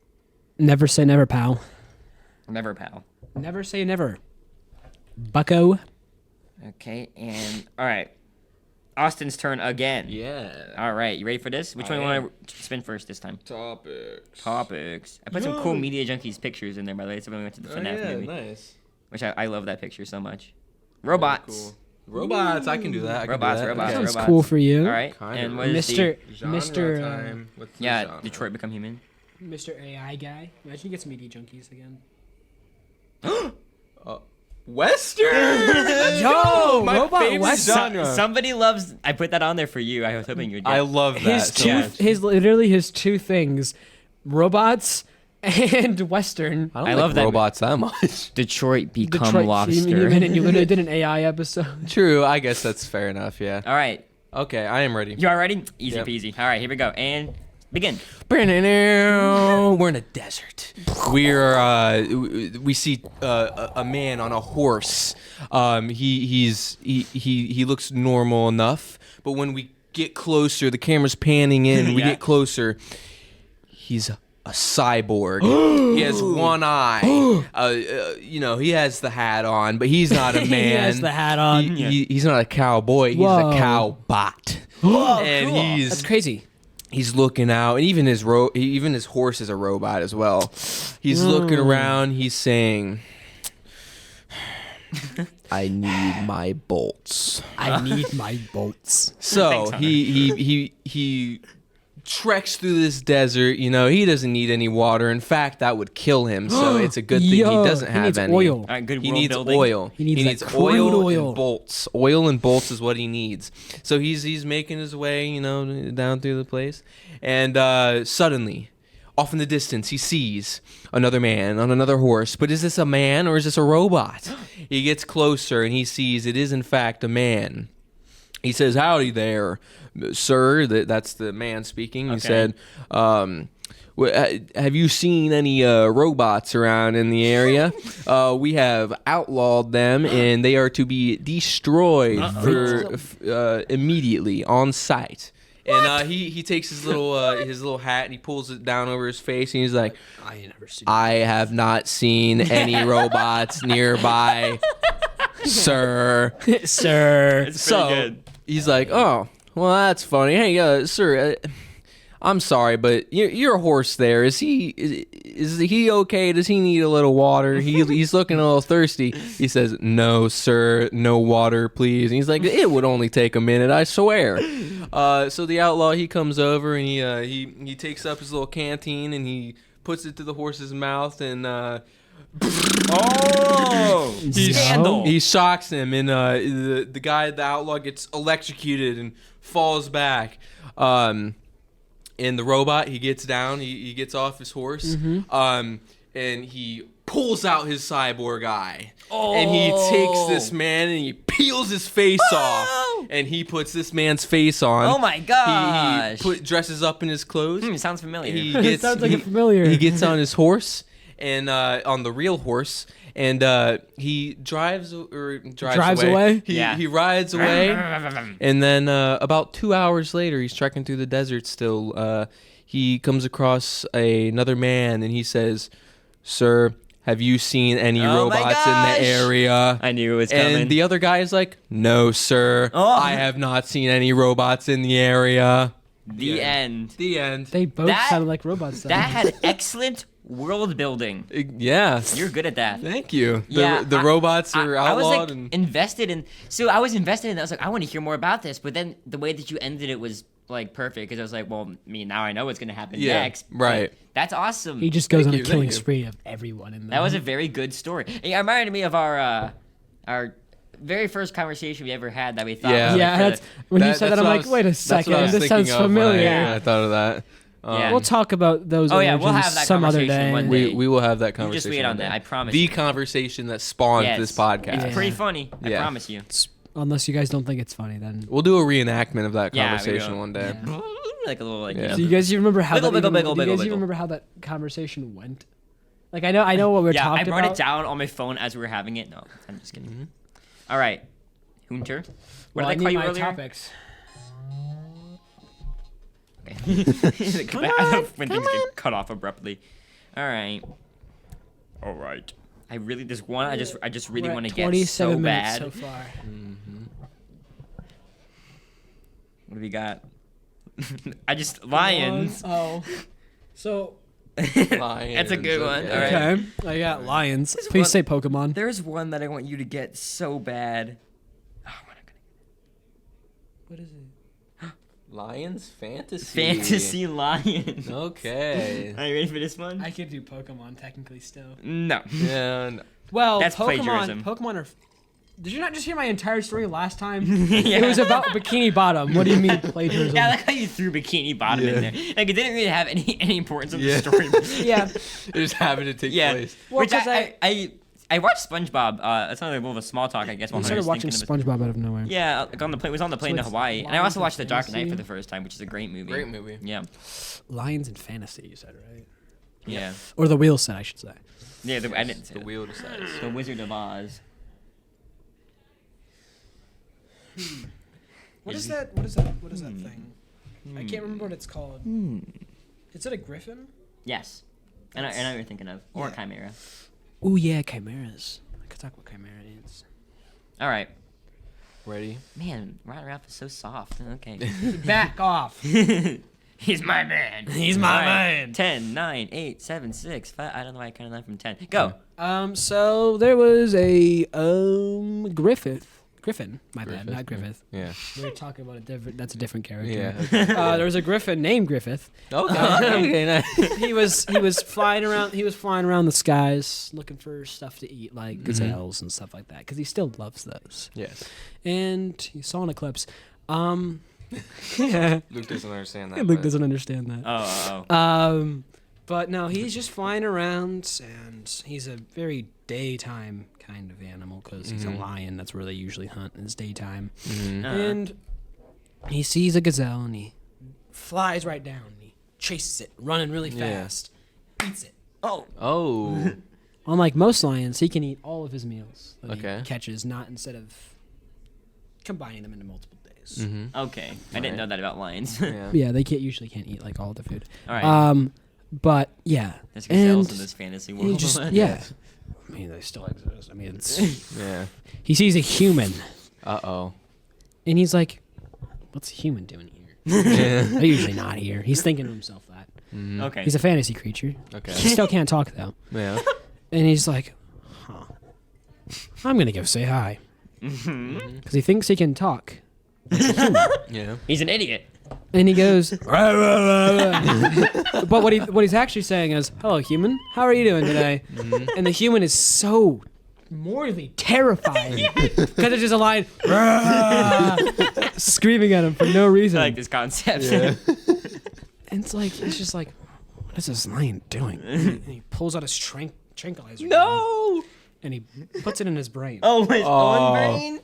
C: Never say never, pal.
B: Never, pal.
C: Never say never. Bucko.
B: Okay, and all right, Austin's turn again.
A: Yeah.
B: All right, you ready for this? Which one
A: I
B: you
A: am.
B: want to spin first this time?
A: Topics.
B: Topics. I put some cool Media Junkies pictures in there, by the way. So when we went to the FNAF movie,
A: nice.
B: which I love that picture so much. Robots.
A: Cool. Robots, I can do that. I can
B: Robots,
A: do that.
B: robots,
A: Okay.
C: Sounds
B: robots.
C: cool for you.
B: All right,
A: Kind
B: and
A: of.
B: what is
C: Mr.
A: Time. What's the
B: yeah,
A: genre?
B: Detroit Become Human.
C: Mr. AI guy. Imagine he gets Media Junkies again.
A: Western.
C: Yo,
A: My
C: robot
A: favorite
C: Western.
A: genre.
B: Somebody loves. I put that on there for you. I was hoping you'd get.
A: I love that
C: His
A: so
C: two,
A: much.
C: his two things, robots and Western.
A: I don't
B: I
A: like
B: love that-
A: robots that much.
B: Detroit Become
C: Detroit,
B: Lobster.
C: You literally did an AI episode.
A: True, I guess that's fair enough, yeah.
B: All right,
A: Okay, I am ready.
B: you all ready? Easy
A: Yep.
B: peasy. All right, here we go. And begin.
A: We're in a desert. We see a man on a horse. He looks normal enough, but when we get closer, the camera's panning in. We
B: Yeah.
A: get closer. He's a cyborg. He has one eye. He has the hat on, but he's not a man.
C: He has the hat on.
A: He's not a cowboy. He's
C: Whoa.
A: a cowbot. And
B: cool.
A: he's
C: That's crazy.
A: He's looking out, and even his horse is a robot as well. He's looking around. He's saying, "I need my bolts."
C: I need my bolts.
A: So
B: Thanks, Hunter.
A: he treks through this desert. He doesn't need any water. In fact, that would kill him. So it's a good thing
C: Yo,
A: he doesn't have
C: needs
A: any.
C: oil.
B: All right, good
A: He
B: world
A: needs
B: building.
A: oil.
C: He needs that
A: oil,
C: crude oil.
A: and bolts. Oil and bolts is what he needs. So he's making his way, down through the place, and suddenly, off in the distance, he sees another man on another horse. But is this a man or is this a robot? He gets closer and he sees it is in fact a man. He says, "Howdy there, sir." That's the man speaking. He
B: Okay.
A: said, "Have you seen any robots around in the area? We have outlawed them, and they are to be destroyed immediately on sight." And he takes his little hat and he pulls it down over his face, and he's like,
C: I ain't never seen.
A: "I have not seen any robots nearby, sir."
C: Sir.
B: It's pretty good.
A: He's like, "Oh, well, that's funny. Hey, sir, I'm sorry, but your horse there, is he okay? Does he need a little water? He's looking a little thirsty. He says, no, sir, no water, please. And he's like, it would only take a minute, I swear. So the outlaw, he comes over and he takes up his little canteen and he puts it to the horse's mouth and
B: Scandal.
A: he shocks him and the outlaw gets electrocuted and falls back. And the robot, he gets down, he gets off his horse, and he pulls out his cyborg eye. And he takes this man and he peels his face off. And he puts this man's face on.
B: Oh my gosh.
A: He dresses up in his clothes.
B: Sounds familiar.
C: It sounds like a familiar.
A: He gets on his horse, and on the real horse, and he drives away. He rides away, and then about 2 hours later, he's trekking through the desert still. He comes across another man, and he says, "Sir, have you seen any robots in the area?"
B: I knew it was coming.
A: And the other guy is like, "No, sir, I have not seen any robots in the area."
B: The end.
A: The end.
C: They both sounded like robots. Then.
B: That had excellent world building.
A: Yeah.
B: You're good at that.
A: Thank you.
B: Yeah,
A: The robots are
B: I was
A: outlawed.
B: like invested in. So I was invested in that. I was like, I want to hear more about this. But then the way that you ended it was like perfect because I was like, well, now I know what's gonna happen next.
A: Right.
B: But that's awesome.
C: He just goes on a
A: you,
C: killing
A: thank you.
C: spree of everyone in there.
B: That was a very good story. It reminded me of our very first conversation we ever had that we thought.
A: Yeah.
B: Was, like,
C: Yeah,
B: for
C: that's when you said that. I'm
A: what I
C: like,
A: was-
C: wait a
A: that's what I
C: second,
A: was
C: this sounds
A: thinking of when
C: familiar.
A: I thought of that.
B: Yeah.
C: We'll talk about those.
B: Oh, yeah, we'll
C: origins
B: have that
C: some other
B: conversation
C: day.
B: one day.
A: We will have that
B: You
A: conversation.
B: just wait on
A: one day.
B: that. I promise.
A: The
B: you.
A: conversation that spawned
B: Yes.
A: this podcast.
B: It's pretty funny. I
A: Yeah.
B: promise you.
C: Unless you guys don't think it's funny, then.
A: We'll do a reenactment of that
B: Yeah, we
A: conversation
B: will.
A: one day.
C: Yeah.
B: Like a little like.
A: Yeah.
B: You know,
C: So you guys remember how
B: Wiggle,
C: that
B: wiggle,
C: even-
B: wiggle,
C: do you guys
B: wiggle,
C: even
B: wiggle.
C: remember how that conversation went? Like I know what we're
B: yeah, I
C: talking
B: wrote
C: about.
B: it down on my phone as we were having it. No, I'm just kidding. All right, Hunter. What
C: Well, I
B: did I call
C: need
B: you
C: my
B: earlier?
C: topics.
B: Okay. When things get cut off abruptly. All right. All right. I really this one I just really
C: We're
B: want
C: at
B: to get
C: 27
B: so
C: minutes
B: bad.
C: so far.
B: What do we got? Lions.
C: Oh, so
B: That's a good one.
A: okay.
B: All right.
C: okay, I got lions.
B: This
C: Please
B: one-
C: say Pokemon.
B: There's one that I want you to get so bad. Oh, we're not gonna
C: What is it?
A: Lions fantasy.
B: Fantasy Lion.
A: Okay.
B: Are you ready for this one?
C: I could do Pokemon technically still.
B: No.
A: Yeah. No.
C: Well,
B: That's plagiarism.
C: Pokemon are. Did you not just hear my entire story last time?
B: Yeah.
C: It was about Bikini Bottom. What do you mean plagiarism?
B: Yeah, I like how you threw Bikini Bottom in there. Like it didn't really have any importance of
A: Yeah.
B: the story.
C: Yeah.
A: It just happened to take
B: Yeah.
A: place.
C: Well,
B: Which
C: 'cause
B: I watched SpongeBob. That's not like a little bit of small talk, I guess.
C: I
B: While I
C: started
B: was
C: watching
B: thinking of it.
C: SpongeBob out of nowhere.
B: Yeah, like on the plane. It was on the plane to
C: it's
B: Hawaii, and I
C: Lions
B: also
C: and
B: watched The Dark Knight
C: Fantasy?
B: for the first time, which is a great movie.
A: Great movie.
B: Yeah.
C: Lions and fantasy, you said, right?
B: Yeah.
C: Or the wheel set, I should say.
B: Yeah. I didn't say
A: The
B: that.
A: wheel decides.
B: The Wizard of Oz.
C: What is that? What is that? What is that thing? I can't remember what it's called. Is it a griffin?
B: Yes. I know what you're thinking of. Or Chimera.
C: Oh yeah, chimeras. I could talk about chimera ants.
B: All right.
A: Ready?
B: Man, Ralph is so soft. Okay.
C: Back off.
B: He's my man.
C: He's my man.
B: 10, 9, 8, 7, 6, 5. I don't know why I counted that from 10. Go.
C: So there was a Griffin. My bad,
A: Griffith?
C: not Griffith.
A: Yeah.
C: We were talking about a different. That's a different character.
A: Yeah.
C: There was a Griffin named Griffith.
A: Okay. Okay. Nice.
C: He was flying around. He was flying around the skies looking for stuff to eat, like gazelles and stuff like that, because he still loves those.
A: Yes.
C: And he saw an eclipse. Yeah.
A: Luke doesn't understand that.
C: Luke
A: but-
C: doesn't understand that.
B: Oh.
C: But no, he's just flying around, and he's a very daytime kind of animal because he's a lion. That's where they usually hunt is daytime. And he sees a gazelle, and he flies right down. And he chases it, running really
A: Yeah.
C: fast. Eats it.
A: Oh.
C: Unlike most lions, he can eat all of his meals that
A: Okay.
C: he catches, not instead of combining them into multiple days.
B: Okay. I didn't know that about lions.
A: Yeah.
C: Yeah, they usually can't eat like all the food.
B: All right.
C: But yeah,
B: There's gazelles
C: and
B: in this fantasy
C: he
B: world.
C: just yeah. I mean, they still exist. I mean, it's
A: Yeah.
C: he sees a human,
A: Uh oh.
C: and he's like, "What's a human doing here?"
A: Yeah.
C: They're usually not here. He's thinking to himself that.
B: Okay.
C: He's a fantasy creature.
A: Okay.
C: He still can't talk though.
A: Yeah.
C: And he's like, huh. I'm going to go say hi. Because he thinks he can talk.
A: Yeah.
B: He's an idiot.
C: And he goes, "Rah, rah, rah, rah." But what he's actually saying is, hello, human. How are you doing today? And the human is so mortally terrified. Because it's just a line, "Rah," screaming at him for no reason.
B: I like this concept.
A: Yeah.
C: And it's just like, what is this lion doing? And he pulls out his tranquilizer.
B: No.
C: And he puts it in his brain.
B: Oh, his own brain.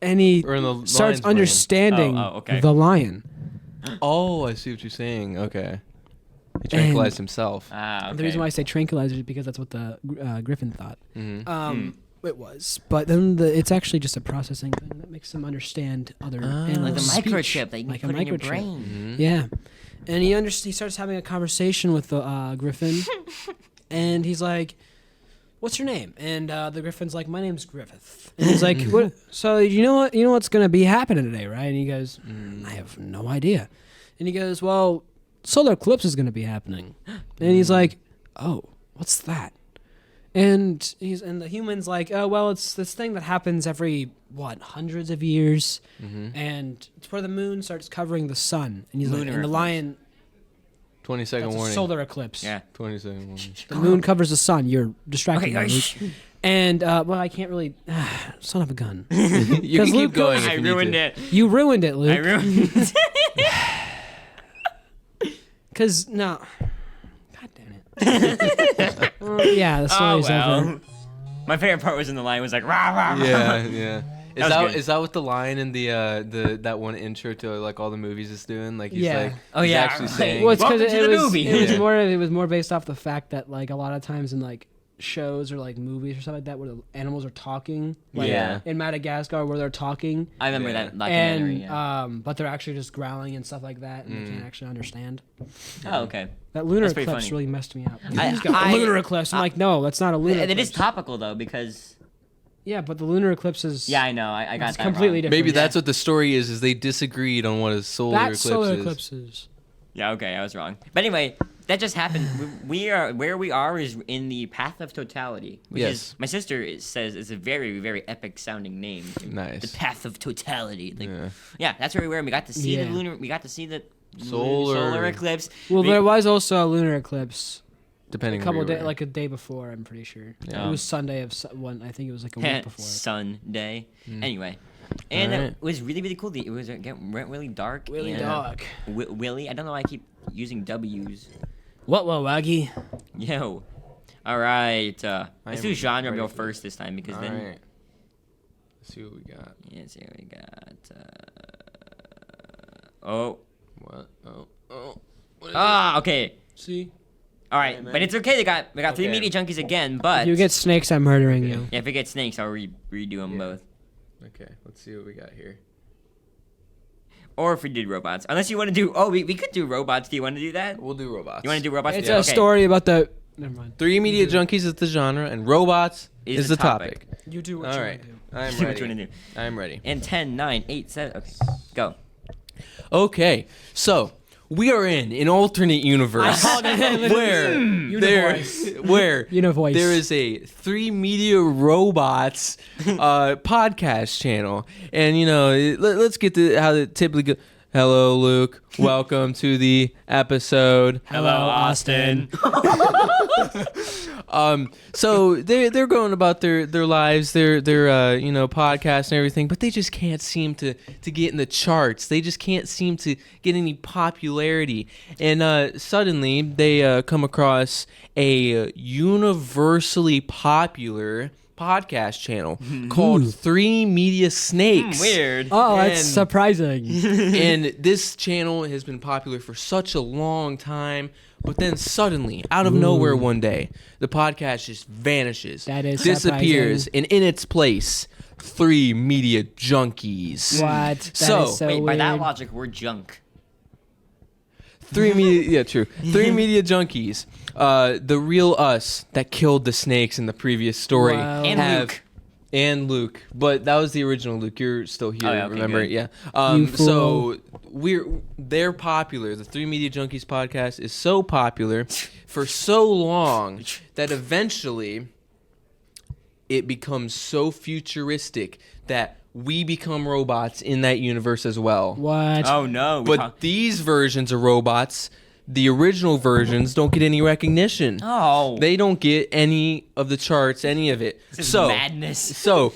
C: And he
A: Or in the
C: starts
A: lion's brain.
C: understanding
B: okay.
C: the lion.
A: Oh, I see what you're saying. Okay. He tranquilized himself.
B: Ah, okay.
C: The reason why I say tranquilizer is because that's what the griffin thought.
A: Mm-hmm.
C: It was. But then it's actually just a processing thing that makes them understand other animals'
B: like the
C: speech.
B: microchip that you can
C: Like
B: put
C: a
B: in your
C: microchip.
B: brain.
C: Yeah. And he starts having a conversation with the griffin. And he's like, what's your name? And the griffin's like, my name's Griffith. And he's like, what? So you know what's going to be happening today, right? And he goes, I have no idea. And he goes, well, solar eclipse is going to be happening. And he's like, oh, what's that? And the human's like, oh, well, it's this thing that happens every, hundreds of years. And it's where the moon starts covering the sun. And he's like,
B: Lunar
C: and the
B: eclipse.
C: lion,
A: 20-second
C: that's a
A: warning.
C: solar eclipse.
B: Yeah.
A: 20-second warning.
C: The moon covers the sun. You're distracting
B: Okay,
C: me, Luke. And, well, I can't really... son of a gun.
A: You can keep
C: Luke
A: going.
C: goes-
A: if
B: I
A: you need
B: ruined
A: to.
B: it.
C: You ruined it,
B: I
C: Luke.
B: ruined it.
C: Because, no... God damn it. Yeah, the story's over.
B: My favorite part was when the lion was like, rah, rah, rah.
A: Yeah, yeah.
B: That was good.
A: Is that what the line in the that one intro to like all the movies is doing? Like he's
C: Yeah.
A: like
B: Oh,
A: he's
B: yeah.
A: actually
B: Right.
A: saying
C: Well, it's because
B: Welcome to the movie.
C: it was more based off the fact that, like, a lot of times in, like, shows or, like, movies or stuff like that where the animals are talking. Like,
B: Yeah.
C: in Madagascar where they're talking.
B: I remember
A: Yeah.
B: that documentary.
C: And,
B: Yeah.
C: but they're actually just growling and stuff like that, and they can't actually understand.
B: Oh, okay.
C: That lunar
B: That's pretty
C: eclipse
B: funny.
C: really messed me up.
B: I-
C: He's got
B: I-
C: a lunar eclipse. I'm like, no, that's not a lunar
B: It
C: eclipse.
B: is topical though because
C: Yeah, but the lunar eclipse is...
B: yeah, I know. I got
C: It's
B: that
C: completely
B: wrong.
C: different.
A: maybe
C: Yeah.
A: that's what the story is they disagreed on what a solar
C: That
A: eclipse
C: solar
A: is.
C: eclipse is...
B: Yeah, okay, I was wrong. But anyway, that just happened. We are where we are is in the path of totality, which
A: Yes.
B: is my sister says is a very very epic sounding name.
A: Nice.
B: The path of totality. Like,
A: Yeah.
B: yeah, that's where we were. And we got to see the
C: Yeah.
B: lunar. We got to see the
A: Solar.
B: eclipse.
C: Well,
B: We-
C: there was also a lunar eclipse
A: Depending
C: a couple
A: on where
C: days,
A: you were.
C: like a day before, I'm pretty sure.
A: Yeah.
C: It was Sunday of one. I think it was like a week before.
B: Sunday. Anyway. And
A: Alright.
B: it was really, really cool. It was went really dark.
C: Willie
B: and,
C: dog.
B: Willie. I don't know why I keep using W's.
C: What, Waggy?
B: Yo. All right. Let's
A: am
B: do genre
A: ready
B: real
A: for
B: first this time because
A: All
B: then.
A: right. Let's see what we got.
B: Yeah, see what we got. Oh.
A: What? Oh. What is
B: Ah, okay.
C: See?
B: All right,
A: Okay,
B: but
A: man.
B: it's okay. We got three
A: Okay.
B: media junkies again, but
C: If you get snakes, I'm murdering
A: Okay.
C: you.
B: yeah, if it gets snakes, I'll redo them
A: Yeah.
B: both.
A: it? Okay. Let's see what we got here.
B: Or if we did robots, unless you want to do. Oh, we could do robots. Do you want to do that?
A: We'll do robots.
B: You want to do robots?
C: It's
B: Yeah,
C: a
B: okay.
C: story about the... Never mind.
A: Three media junkies is the genre, and robots is the topic.
C: You do what
A: All
C: you
A: right.
C: want to do.
A: I'm
B: See what you want
A: ready.
B: to do.
A: I'm ready.
B: And 10, 9, 8, 7. Okay, go.
A: Okay, so we are in an alternate universe where
C: Univoice.
A: there is a Three Media Robots podcast channel, and let's get to how it typically goes. Hello, Luke. Welcome to the episode.
C: Hello, Austin.
A: So they're going about their lives, their podcasts and everything, but they just can't seem to get in the charts. They just can't seem to get any popularity. And suddenly they come across a universally popular podcast channel called Three Media Snakes.
B: Weird.
C: Oh, that's
A: And-
C: surprising.
A: And this channel has been popular for such a long time, but then suddenly, out of nowhere one day, the podcast just vanishes.
C: That is
A: disappears,
C: surprising.
A: and in its place, Three Media Junkies.
C: What? That
A: So-
C: is so
B: Wait, by that
C: weird.
B: logic, we're junk.
A: Three Media, yeah, true. Three Media Junkies. The real us that killed the snakes in the previous story
C: Wow.
B: And
A: have
B: Luke.
A: And Luke, but that was the original Luke. You're still here,
B: yeah, okay,
A: remember?
B: good.
A: Yeah.
C: You fool.
A: So they're popular. The Three Media Junkies podcast is so popular for so long that eventually it becomes so futuristic that we become robots in that universe as well.
C: What?
B: Oh no!
A: But these versions of robots, the original versions, don't get any recognition.
B: Oh.
A: They don't get any of the charts, any of it.
B: This is
A: So
B: madness.
A: So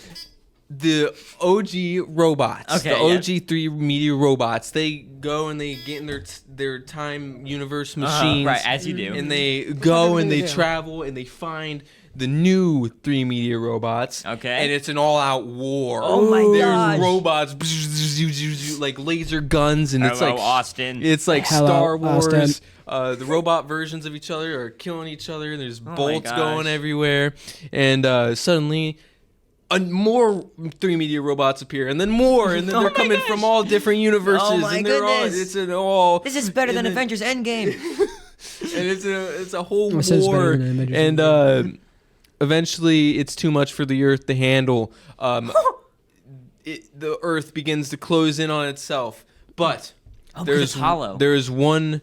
A: the OG robots,
B: Okay,
A: the
B: yeah.
A: OG 3 media robots, they go and they get in their time universe machines.
B: Right, as you do.
A: And they go and they
C: do.
A: travel and they find the new 3 media robots.
B: Okay.
A: And it's an all-out war.
B: Oh my
A: There's
B: gosh.
A: robots, like laser guns, and it's
B: Hello,
A: like
B: Austin.
A: It's like
C: Hello,
A: Star Wars.
C: Austin.
A: The robot versions of each other are killing each other. And there's
B: my
A: bolts
B: gosh.
A: going everywhere, and suddenly more 3 media robots appear, and then more, and then
B: Oh
A: they're
B: my
A: coming
B: gosh.
A: from all different universes.
B: Oh my
A: and they're all,
B: goodness.
A: it's an all.
B: This is better than
A: and then-
B: Avengers Endgame.
A: And it's a whole
C: This is better
A: war,
C: than Avengers
A: and eventually it's too much for the Earth to handle. The Earth begins to close in on itself, but
B: it's hollow.
A: There is one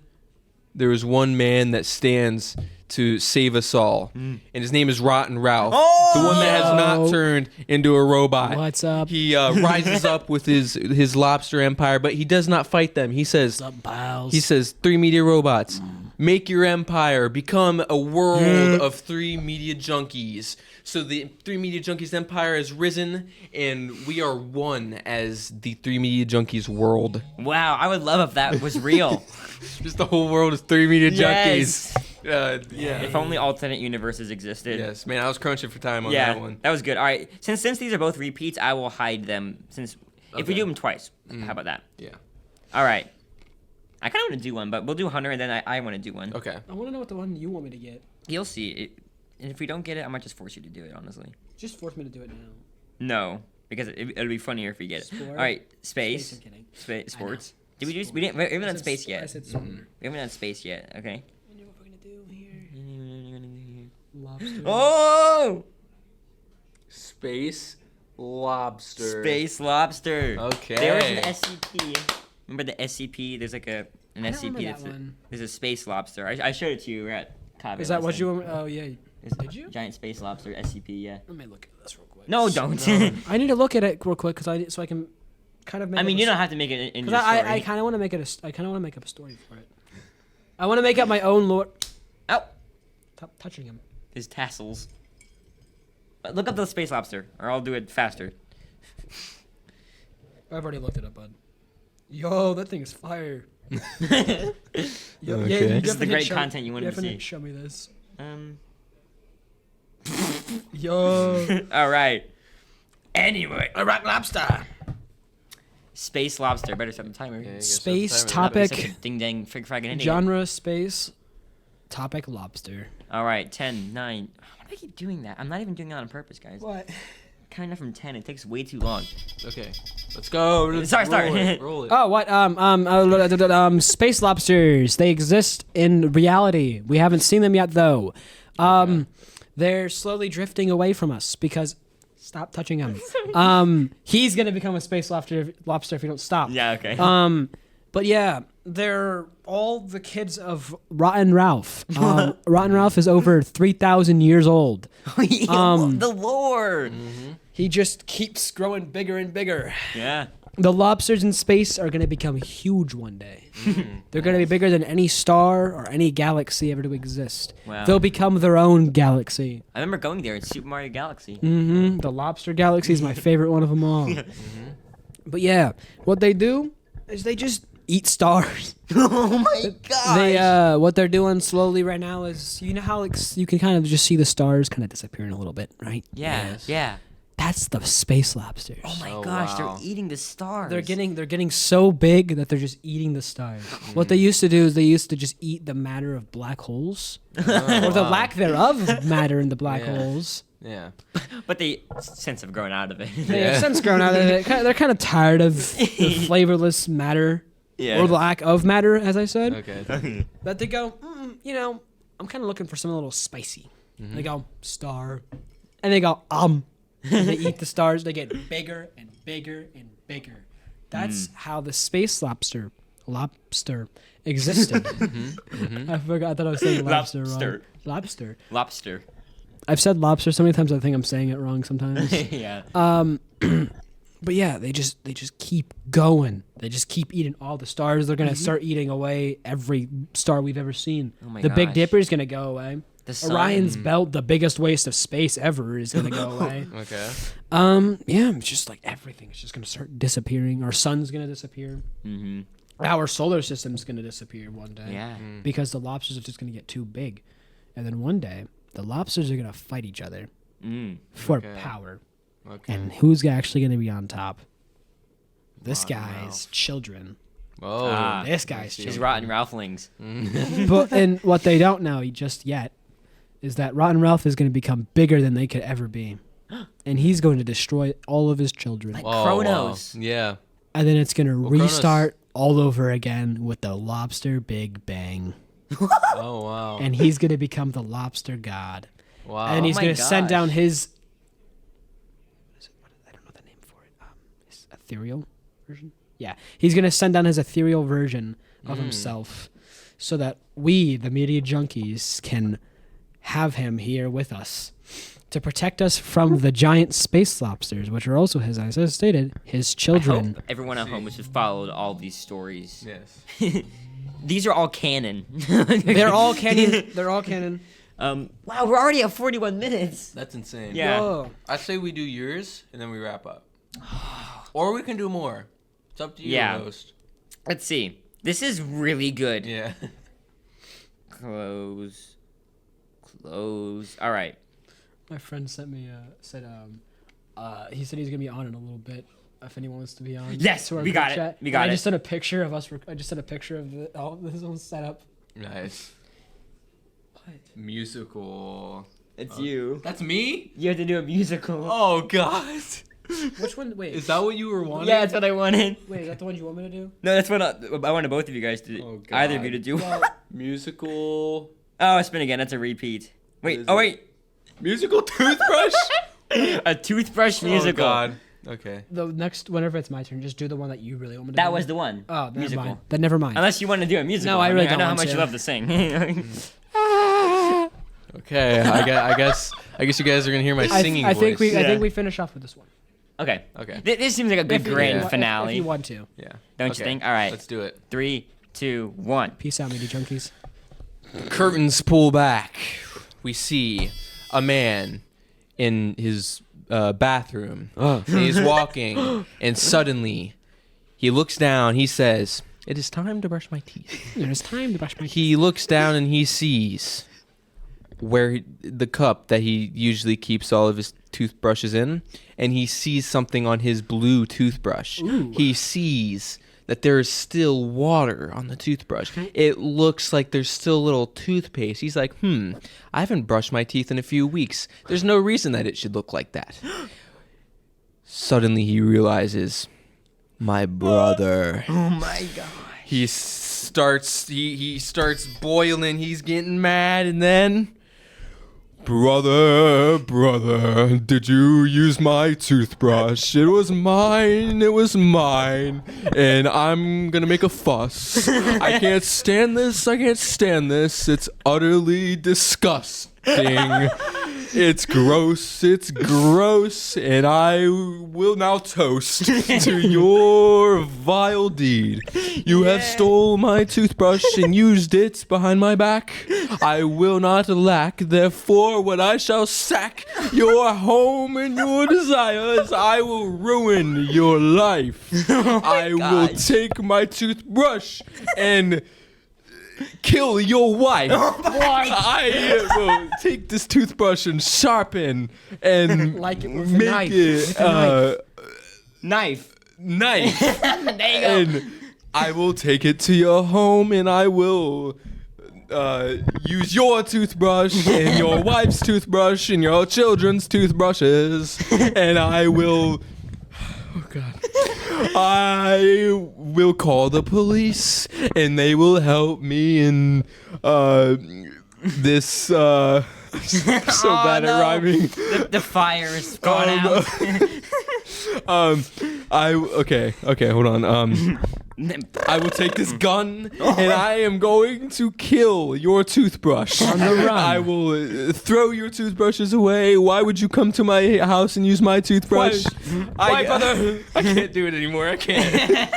A: man that stands to save us all, and his name is Rotten Ralph,
B: Oh!
A: the one that has not turned into a robot.
C: What's up?
A: He rises up with his lobster empire, but he does not fight them. He says,
C: What's up, pals?
A: he says, 3 media robots, make your empire, become a world of 3 media junkies. So the 3 media junkies empire has risen, and we are one as the 3 media junkies world.
B: Wow, I would love if that was real.
A: Just the whole world is 3 media
B: Yes.
A: junkies. Yeah.
B: If only alternate universes existed.
A: Yes, man, I was crunching for time on
B: Yeah,
A: that one.
B: that was good. All right, since these are both repeats, I will hide them. Since if we
A: Okay.
B: do them twice, how about that?
A: Yeah.
B: All right. I kind of want to do one, but we'll do Hunter, and then I want to do one.
A: Okay.
C: I want to know what the one you want me to get.
B: You'll see it. And if we don't get it, I might just force you to do it. Honestly.
C: Just force me to do it now.
B: No, because it'll be funnier if we get it.
C: Sport?
B: All right, space.
C: I'm kidding.
B: Sports. Did we do? We didn't. We haven't done space
C: I
B: yet.
C: said sport.
B: We haven't done space yet. Okay.
C: I know what we're gonna do here. Lobster.
B: Oh!
A: Space lobster.
B: Space lobster.
A: Okay.
B: There was an SCP. Remember the SCP? There's like an
C: I don't
B: SCP
C: remember
B: that's
C: that one.
B: there's a space lobster. I showed it to you. We're at Cabe
C: Is that
B: last
C: what
B: time.
C: you want? Oh yeah.
B: It's
C: Did you?
B: Giant space lobster SCP. Yeah.
C: Let me look at this real quick.
B: No, don't.
C: I need to look at it real quick so I can kind of make.
B: I mean,
C: up
B: you
C: a
B: don't have to make it in your
C: Because
B: story.
C: I kind of want to make it I kind of want to make up a story for it. I want to make up my own lore.
B: Ow!
C: Stop touching him.
B: His tassels. But look up the space lobster, or I'll do it faster.
C: I've already looked it up, bud. Yo, that thing is fire. Yo,
A: Okay.
C: you
A: This
B: is the
C: definitely
B: great
C: show-
B: content you wanted to
C: definitely
B: see.
C: Show me this.
B: Um.
C: Yo.
B: All right. Anyway,
C: A rock lobster.
B: space lobster. Better set the timer.
A: Yeah, I guess
C: Space
A: that's the timer.
B: Not
C: topic.
B: such a ding dang frig frag and
C: Genre space. Topic lobster.
B: All right, 10, 9. Why do I keep doing that? I'm not even doing that on purpose, guys.
C: What?
B: Counting from 10. It takes way too long.
A: Okay. Let's go. Let's
B: Start.
A: roll it. Roll it.
C: Oh, what? Space lobsters. They exist in reality. We haven't seen them yet, though. They're slowly drifting away from us because. Stop touching him. He's gonna become a space lobster if you don't stop.
B: Yeah, okay.
C: But yeah, they're all the kids of Rotten Ralph. Rotten Ralph is over 3,000 years old.
B: The lore.
C: He just keeps growing bigger and bigger.
B: Yeah.
C: The lobsters in space are going to become huge one day. They're going to be bigger than any star or any galaxy ever to exist.
B: Wow.
C: They'll become their own galaxy.
B: I remember going there in Super Mario Galaxy.
C: The lobster galaxy is my favorite one of them all. But yeah, what they do is they just eat stars.
B: Oh my god.
C: They what they're doing slowly right now is you know how like you can kind of just see the stars kind of disappearing a little bit, right?
B: Yeah,
A: Yes.
B: yeah.
C: That's the space lobsters.
B: Oh my
A: Oh,
B: gosh,
A: wow.
B: they're eating the stars.
C: They're getting so big that they're just eating the stars. What they used to do is they used to just eat the matter of black holes, or the lack thereof of matter in the black
A: Yeah.
C: holes.
A: Yeah.
B: But they since have grown out of it.
C: They
A: Yeah.
C: have since grown out of it. They're kind of tired of the flavorless matter,
B: Yeah.
C: or the lack of matter, as I said.
A: Okay.
C: But they go, I'm kind of looking for something a little spicy. They go, star. And they go, As they eat the stars, they get bigger and bigger and bigger. That's how the space lobster existed. I forgot. I thought I was saying lobster wrong. Lobster. I've said lobster so many times. I think I'm saying it wrong sometimes.
B: Yeah.
C: But yeah, they just keep going. They just keep eating all the stars. They're gonna start eating away every star we've ever seen.
B: Oh my
C: the Big
B: gosh.
C: Dipper is gonna go away.
B: The sun.
C: Orion's belt, the biggest waste of space ever, is gonna go away.
A: Okay.
C: Yeah, it's just like everything is just gonna start disappearing. Our sun's gonna disappear.
B: Mm-hmm.
C: Our solar system's gonna disappear one day.
B: Yeah.
C: Because the lobsters are just gonna get too big, and then one day the lobsters are gonna fight each other for
A: Okay.
C: power.
A: Okay.
C: And who's actually going to be on top? This
A: Rotten
C: guy's
A: Ralph.
C: children.
A: Whoa.
B: Ah.
C: This guy's
B: His
C: children.
B: rotten Ralphlings.
C: But and what they don't know just yet is that Rotten Ralph is going to become bigger than they could ever be, and he's going to destroy all of his children.
B: Like
A: Whoa,
B: Kronos.
A: wow. Yeah.
C: And then it's going to
A: Kronos-
C: restart all over again with the Lobster Big Bang,
A: Oh wow.
C: and he's going to become the Lobster God.
A: Wow.
C: And he's
B: my
C: going to send down
B: gosh.
C: his. I don't know the name for it. His ethereal version. Yeah, he's going to send down his ethereal version of himself, so that we, the media junkies, can have him here with us to protect us from the giant space lobsters, which are also, as I stated, his
B: I
C: children.
B: hope everyone at home has just followed all these stories.
A: Yes.
B: These are all canon.
C: They're all canon. They're all canon.
B: Wow, we're already at 41 minutes.
A: That's insane.
B: Yeah.
C: Whoa.
A: I say we do yours and then we wrap up. Or we can do more. It's up to you,
B: Yeah.
A: host.
B: Let's see. This is really good.
A: Yeah.
B: Close. All right.
C: My friend sent me he said he's gonna be on in a little bit if anyone wants to be on.
B: Yes,
C: to our
B: we
C: group
B: got it.
C: chat.
B: We
C: And
B: got
C: I
B: it.
C: just sent a picture of us. I just sent a picture of all this whole setup.
A: Nice.
C: What?
A: Musical.
B: It's you.
A: That's me?
B: You have to do a musical.
A: Oh god.
C: Which one? Wait.
A: Is that what you were wanting?
B: Yeah, that's what I wanted.
C: Wait, is that the one you want me to do?
B: No, that's what I wanted both of you guys to do.
A: Oh,
B: Either of you
A: God.
B: to do.
C: Well,
A: Musical.
B: Oh, spin again. That's a repeat. Wait.
A: is
B: Oh,
A: it?
B: wait.
A: Musical toothbrush?
B: A toothbrush musical.
A: Oh god. Okay.
C: the next, whenever it's my turn, just do the one that you really want me to do.
B: That was the one.
C: Oh, never
B: musical.
C: mind. Then never mind.
B: Unless you want to do a musical.
C: No, I really
B: I know
C: don't
B: how
C: want
B: much
C: to.
B: you love to sing.
A: Okay. I guess you guys are gonna hear my singing
C: I think
A: voice.
C: I
B: Yeah.
C: think we finish off with this one.
B: Okay.
A: Okay.
B: This seems like a good
C: If you-
B: grand
C: if-
B: finale.
C: If you want to.
A: Yeah.
B: Don't you
A: Okay,
B: think? All right.
A: Let's do it.
B: 3, 2, 1.
C: Peace out, media junkies.
A: Curtains pull back. We see a man in his bathroom. And he's walking, and suddenly he looks down. He says, "It is time to brush my teeth."
C: There's time to brush my teeth.
A: He looks down and he sees the cup that he usually keeps all of his toothbrushes in, and he sees something on his blue toothbrush.
C: Ooh.
A: He sees that there is still water on the toothbrush. It looks like there's still a little toothpaste. He's like, I haven't brushed my teeth in a few weeks. There's no reason that it should look like that. Suddenly he realizes, my brother.
B: Oh my god.
A: He starts boiling. He's getting mad, and then, brother, did you use my toothbrush? It was mine, and I'm gonna make a fuss. I can't stand this. It's utterly disgusting. It's gross, and I will now toast to your vile deed. You have stole my toothbrush and used it behind my back. I will not lack, therefore when I shall sack your home and your desires, I will ruin your life. I will take my toothbrush and kill your wife. I will take this toothbrush and sharpen and
C: Like it with a
A: make
C: knife.
A: it
C: With a
B: Knife.
A: knife.
B: There you go.
A: And I will take it to your home and I will use your toothbrush and your wife's toothbrush and your children's toothbrushes, and I will. Oh God. I will call the police and they will help me and this so bad at rhyming.
B: The fire is gone out.
A: Okay, hold on. I will take this gun and I am going to kill your toothbrush.
C: On the run.
A: I will throw your toothbrushes away. Why would you come to my house and use my toothbrush?
C: Why, brother?
A: I can't do it anymore. I can't.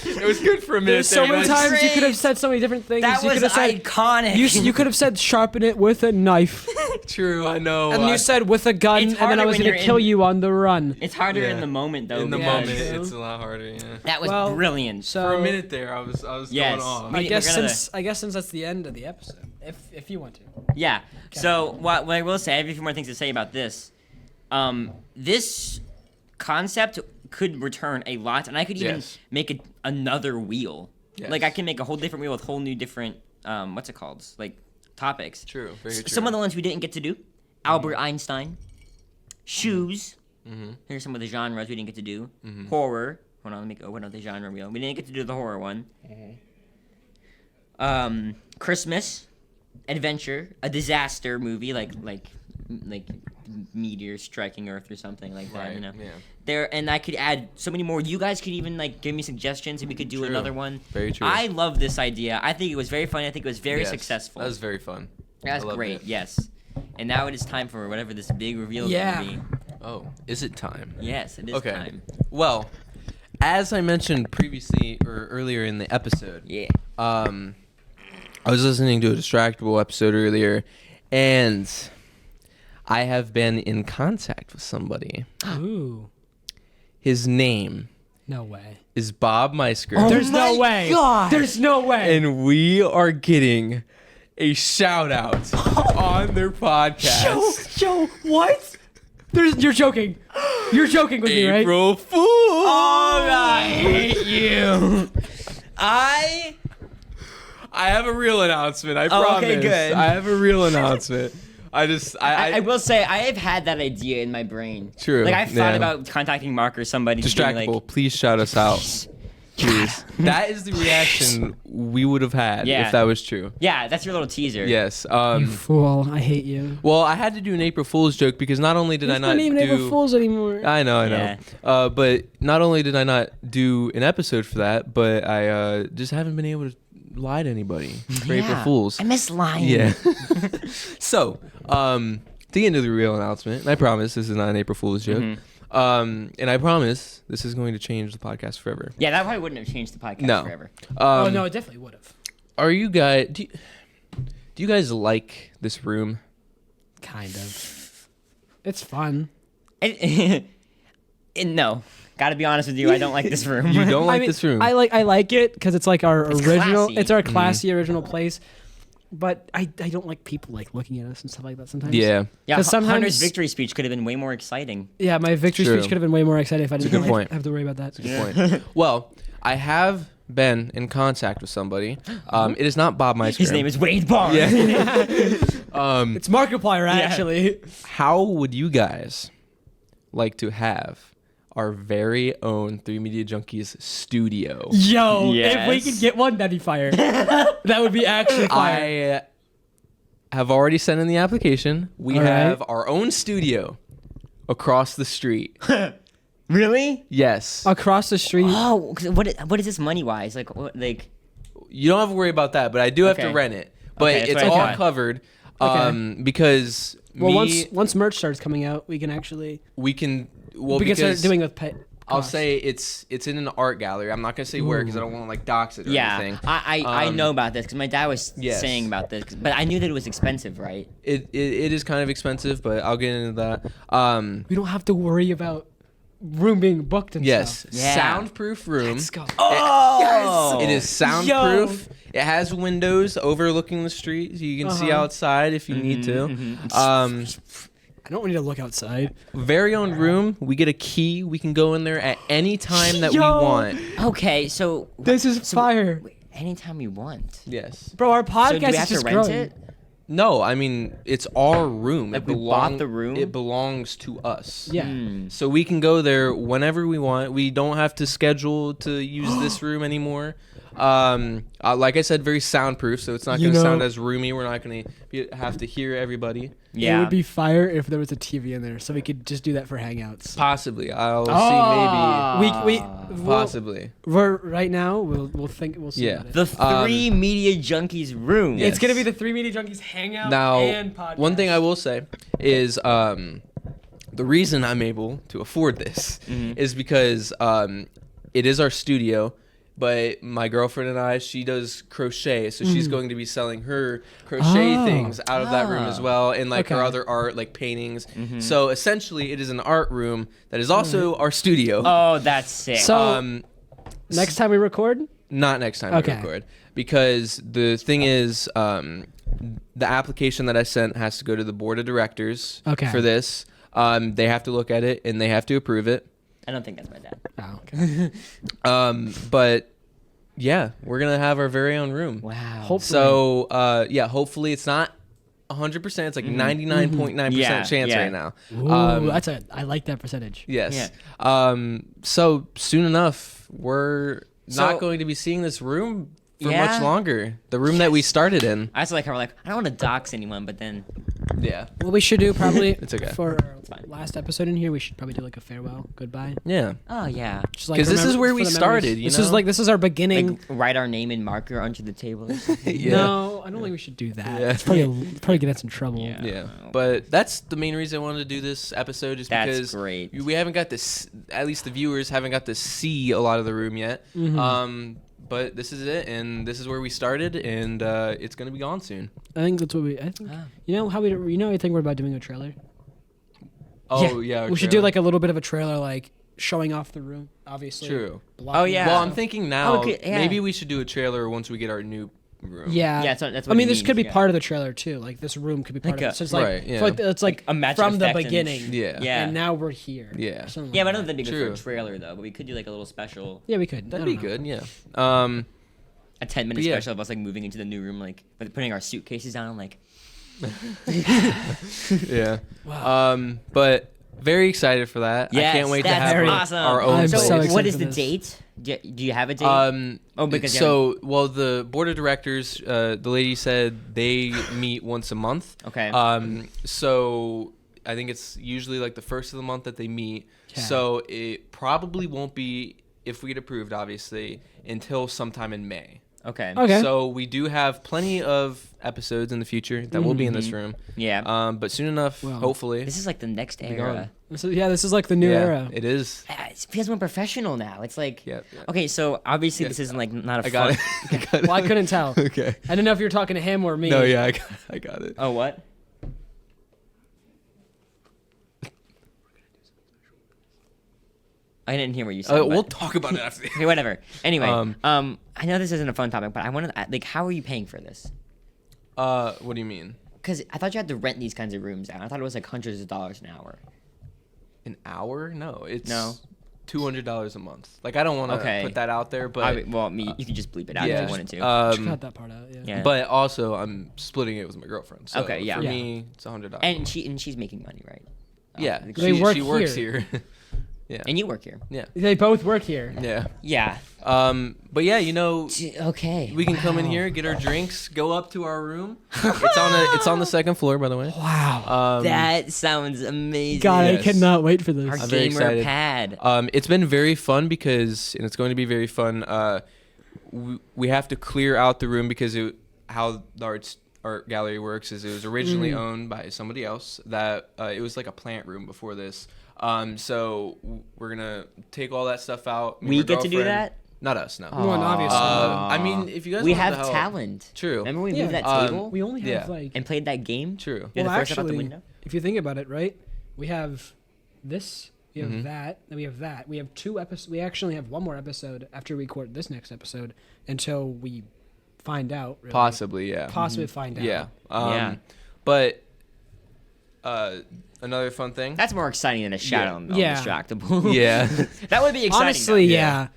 A: It was good for a minute.
C: There's so
A: there,
C: many
A: but-
C: times you could have said so many different things.
B: That
C: you
B: was
C: could have said
B: iconic.
C: you could have said sharpen it with a knife,
A: True, I know.
C: and you said with a gun,
B: It's
C: and then I
B: harder
C: was
B: when
C: gonna
B: you're
C: kill
B: in-
C: you on the run.
B: It's harder
A: Yeah.
B: in the moment, though.
A: in the
B: because
A: moment,
C: Yeah.
A: it's a lot harder. Yeah.
B: That was
C: Well,
B: brilliant.
C: So
A: For a minute there, I was
B: Yes.
A: going off.
B: Me-
C: I guess
B: we're gonna-
C: since that's the end of the episode, if you want to.
B: Yeah. So what I will say, I have a few more things to say about this. This concept could return a lot, and I could even
A: Yes.
B: make another wheel.
A: Yes.
B: Like I can make a whole different wheel with whole new different what's it called? Like topics.
A: True, very true.
B: Some of the ones we didn't get to do. Albert Einstein. Shoes.
A: Mm-hmm.
B: Here's some of the genres we didn't get to do. Horror. Hold on, let me open up the genre wheel. We didn't get to do the horror one. Christmas, adventure, a disaster movie like meteor striking Earth or something like that.
A: Right,
B: You know.
A: yeah.
B: There, and I could add so many more. You guys could even like give me suggestions, and we could do
A: True.
B: another one.
A: Very true.
B: I love this idea. I think it was very funny. I think it was very
A: Yes,
B: successful.
A: That was very fun.
B: That's
A: I loved
B: great.
A: it.
B: Yes. And now it is time for whatever this big reveal
C: Yeah.
B: is going to be.
A: Oh, is it time?
B: Yes, it is
A: Okay.
B: time.
A: Well, as I mentioned previously or earlier in the episode,
B: Yeah.
A: I was listening to a Distractable episode earlier, and I have been in contact with somebody.
C: Ooh,
A: His name
C: no way.
A: is Bob Meisker,
C: There's no way. There's no way.
A: and we are getting a shout out on their podcast.
C: Joe, what? You're joking. You're joking with me, right?
A: April Fool!
B: Oh, I hate you.
A: I have a real announcement. I
B: Oh,
A: promise.
B: okay, good.
A: I have a real announcement.
B: I will say I have had that idea in my brain.
A: True,
B: Like I've thought
A: yeah.
B: about contacting Mark or somebody. to be
A: Distractable.
B: Like,
A: Please shout us out. Please. That is the reaction we would have had
B: Yeah.
A: if that was true.
B: yeah, that's your little teaser.
A: Yes.
C: You fool! I hate you.
A: Well, I had to do an April Fool's joke because not only did I
C: There's
A: not
C: not even
A: do.
C: April Fools anymore.
A: I know.
B: Yeah.
A: But not only did I not do an episode for that, but I just haven't been able to lie to anybody for April
B: Yeah.
A: Fools.
B: I miss lying.
A: Yeah. So, to get into the real announcement, and I promise this is not an April Fool's joke.
B: Mhm.
A: And I promise this is going to change the podcast forever.
B: Yeah, that probably wouldn't have changed the podcast
A: No.
B: forever.
C: Oh no, it definitely would have.
A: Are you guys? Do you guys like this room?
C: Kind of. It's fun.
B: No, gotta be honest with you, I don't like this room.
A: You don't like
C: I mean,
A: this room?
C: I like it because it's like our
B: It's
C: original.
B: classy.
C: It's our classy original place. But I don't like people like looking at us and stuff like that sometimes.
A: Yeah.
B: Yeah,
C: 'Cause sometimes-
B: Hunter's victory speech could have been way more exciting.
C: Yeah, my victory
A: True.
C: speech could have been way more exciting if I didn't
A: good
C: like,
A: point.
C: have to worry about that.
A: Good point. Well, I have been in contact with somebody. It is not Bob Meisker.
B: His name is Wade Barnes.
A: Yeah.
C: It's Markiplier actually.
A: How would you guys like to have our very own 3 Media Junkies studio?
C: Yo, if we
B: Yes.
C: could get one, that'd be fire. That would be actually fire.
A: I have already sent in the application. We
C: All right.
A: have our own studio across the street.
B: Really?
A: Yes.
C: Across the street.
B: Oh, 'cause what is this money wise? Like,
A: You don't have to worry about that, but I do have to
B: Okay.
A: rent it. But
B: Okay, that's
A: it's
B: what I
A: all
B: thought.
A: covered
C: Okay.
A: because
C: Well,
A: me,
C: once merch starts coming out, we can actually
A: we can well
C: we can start
A: because
C: doing with pet.
A: I'll
C: costs.
A: say it's in an art gallery. I'm not gonna say where because I don't want to like dox it or
B: yeah,
A: anything.
B: I know about this because my dad was
A: Yes.
B: saying about this, but I knew that it was expensive, right?
A: It is kind of expensive, but I'll get into that.
C: we don't have to worry about room being booked and
A: Yes,
C: stuff.
B: Yeah.
A: soundproof room.
C: Let's go.
B: Oh,
A: It is soundproof. It has windows overlooking the street, so you can see
C: Uh-huh.
A: outside if you need to.
C: I don't need to look outside.
A: Very own room. We get a key. We can go in there at any time that we
C: Yo.
A: want.
B: Okay, so
C: This is fire,
B: wait, anytime you want.
A: Yes.
C: bro. Our
B: So do
C: podcast
B: we have
C: is
B: to
C: just
B: rent
C: growing.
B: it?
A: No, I mean it's our room.
B: Like, we bought the room?
A: It belongs to us.
C: Yeah.
B: Hmm.
A: So we can go there whenever we want. We don't have to schedule to use this room anymore. Like I said, very soundproof, so it's not
C: You
A: going to
C: know-
A: sound as roomy. We're not going to have to hear everybody.
B: Yeah.
C: It would be fire if there was a TV in there, so we could just do that for hangouts.
A: Possibly. I'll
B: Oh.
A: see.
C: We
A: Maybe. Possibly.
C: we're right now. We'll see.
A: Yeah.
C: About it.
B: The three media junkies room.
A: Yeah.
C: It's gonna be the 3 Media Junkies hangout
A: Now,
C: and podcast.
A: one thing I will say is the reason I'm able to afford this is because it is our studio, but my girlfriend and I, she does crochet, so she's going to be selling her crochet things out of that room as well, and like her
C: Okay.
A: other art, like paintings. So essentially, it is an art room that is also our studio.
B: Oh, that's sick.
C: So- Next time we record,
A: Not next time
C: Okay.
A: we record, because the thing is, the application that I sent has to go to the board of directors
C: Okay.
A: for this. They have to look at it and they have to approve it.
B: I don't think that's my dad.
C: oh, okay.
A: But yeah, we're gonna have our very own room.
B: Wow.
C: Hopefully.
A: So yeah, hopefully it's not 100%. It's like 99.9%
B: Yeah,
A: chance
B: yeah.
A: right now.
C: Ooh, I like that percentage.
A: Yes. So soon enough, we're
B: So-
A: not going to be seeing this room for
B: Yeah?
A: much longer. The room that we started in.
B: I also like how we're like, I don't want to dox anyone, but then
A: Yeah.
C: What we should do probably
A: It's okay.
C: for our
B: fine.
C: last episode in here, we should probably do like a farewell, goodbye.
A: Yeah.
B: oh yeah,
C: Just like
A: 'Cause this is
C: remember-
A: where
C: for
A: we
C: the
A: started,
C: memories.
A: you
C: This
A: know?
C: is our beginning.
B: like write our name in marker onto the table. Or something.
A: Yeah.
C: No, I don't think we should do that.
A: Yeah.
C: It's probably get us in trouble.
B: Yeah.
A: Yeah,
B: Oh.
A: but that's the main reason I wanted to do this episode, is
B: That's
A: because
B: great.
A: we haven't got this. At least the viewers haven't got to see a lot of the room yet. But this is it, and this is where we started, and it's gonna be gone soon.
C: I think that's what we. I think
B: Ah.
C: I think we're about doing a trailer.
A: Oh yeah, our
C: we should do
A: trailer.
C: like a little bit of a trailer, like showing off the room. Obviously.
A: True.
C: blocking
B: Oh, yeah.
C: it
A: Well,
C: out.
A: I'm thinking now
B: okay, yeah.
A: maybe we should do a trailer once we get our new room.
C: Yeah.
B: Yeah, that's
C: I
B: what
C: mean,
B: it
C: this
B: means,
C: could be
B: yeah.
C: part of the trailer too. Like this room could be part
B: Like
C: of
B: a-
C: it. So it's like,
A: Right, yeah.
C: so like it's like
B: a magic
C: from the
B: effect and-
C: beginning.
A: Yeah.
B: Yeah.
C: And now we're here.
A: Yeah.
C: or something
B: Yeah, but I
C: like
B: don't think that'd be
A: True.
B: good for a trailer though. But we could do like a little special,
C: that. Yeah, we could.
A: That'd
C: I
A: be
C: don't know.
A: good. Yeah.
B: a 10-minute
A: yeah.
B: special of us like moving into the new room, like with putting our suitcases down, like.
A: Yeah. But very excited for that. I
B: Yes,
A: can't wait to
B: that's
A: have
B: awesome.
A: our own
C: I'm
B: So,
C: so
A: place.
C: excited
B: what is
C: for
B: the
C: this.
B: date? Do you have a date? because you
A: so well, the board of directors, the lady said they meet once a month.
B: Okay.
A: So I think it's usually like the first of the month that they meet.
C: Yeah.
A: So it probably won't be, if we get approved, obviously, until sometime in May.
B: Okay.
C: Okay.
A: So we do have plenty of episodes in the future that will be in this room.
B: Yeah.
A: But soon enough,
C: Well,
A: hopefully.
B: This is like the next
A: gone.
B: era.
C: This is like the new
A: Yeah,
C: era.
A: It is.
B: It feels more professional now. It's like.
A: Yeah, yeah.
B: Okay, so obviously
A: Yeah,
B: this isn't like not a
A: I got
B: fun.
A: it. I got it.
C: Well, I couldn't tell.
A: Okay.
C: I didn't know if you were talking to him or me.
A: No, yeah, I got it.
B: Oh what? I didn't hear what you said.
A: We'll
B: but-
A: talk about it after.
B: Okay, whatever. Anyway,
A: Um,
B: I know this isn't a fun topic, but I wanted to, like, how are you paying for this?
A: What do you mean?
B: Because I thought you had to rent these kinds of rooms out. I thought it was like hundreds of dollars an hour.
A: An hour? No, it's
B: No.
A: $200 a month. Like, I don't want to
B: Okay.
A: put that out there, but
B: You could just bleep it out if
A: yeah.
B: you wanted to.
C: Just cut that part out. Yeah.
B: Yeah.
A: But also, I'm splitting it with my girlfriend. So
B: Okay, yeah.
A: For
C: Yeah.
A: me, it's $100.
B: and she's making money, right?
A: yeah,
B: Like,
C: They work
A: she works
C: here.
A: here. Yeah.
B: And you work here.
A: Yeah.
C: They both work here.
A: Yeah.
B: Yeah.
A: But yeah,
B: Okay.
A: we can come in here, get our drinks, go up to our room. It's on the second floor, by the way.
C: Wow.
B: That sounds amazing.
C: God, I
A: yes.
C: cannot wait for this.
B: Our
A: I'm very
B: gamer
A: excited.
B: pad.
A: It's been very fun and it's going to be very fun. We have to clear out the room because how the art gallery works is it was originally owned by somebody else. That it was like a plant room before this. So we're gonna take all that stuff out. Me
B: We
A: and my
B: get to do
A: girlfriend-
B: that?
A: Not us, no.
C: Well, obviously.
A: I mean, if you guys
B: We
A: want
B: have
A: the help-
B: talent.
A: True.
B: Remember we
C: Yeah.
B: moved that table
C: We only have
A: Yeah.
C: like.
B: and played that game?
A: True.
B: You're
C: Well,
B: the first up out the
C: actually,
B: window?
C: if you think about it, right? We have this. We have
A: Mhm.
C: that. Then we have that. We have 2 episodes. We actually have one more episode after we record this next episode until we find out. Really.
A: Possibly, yeah.
C: Possibly find out.
A: Yeah.
B: Yeah.
A: But another fun thing.
B: That's more exciting than a shot on
C: Yeah.
B: Distractable.
A: Yeah.
B: That would be exciting.
C: Honestly,
B: though.
C: yeah.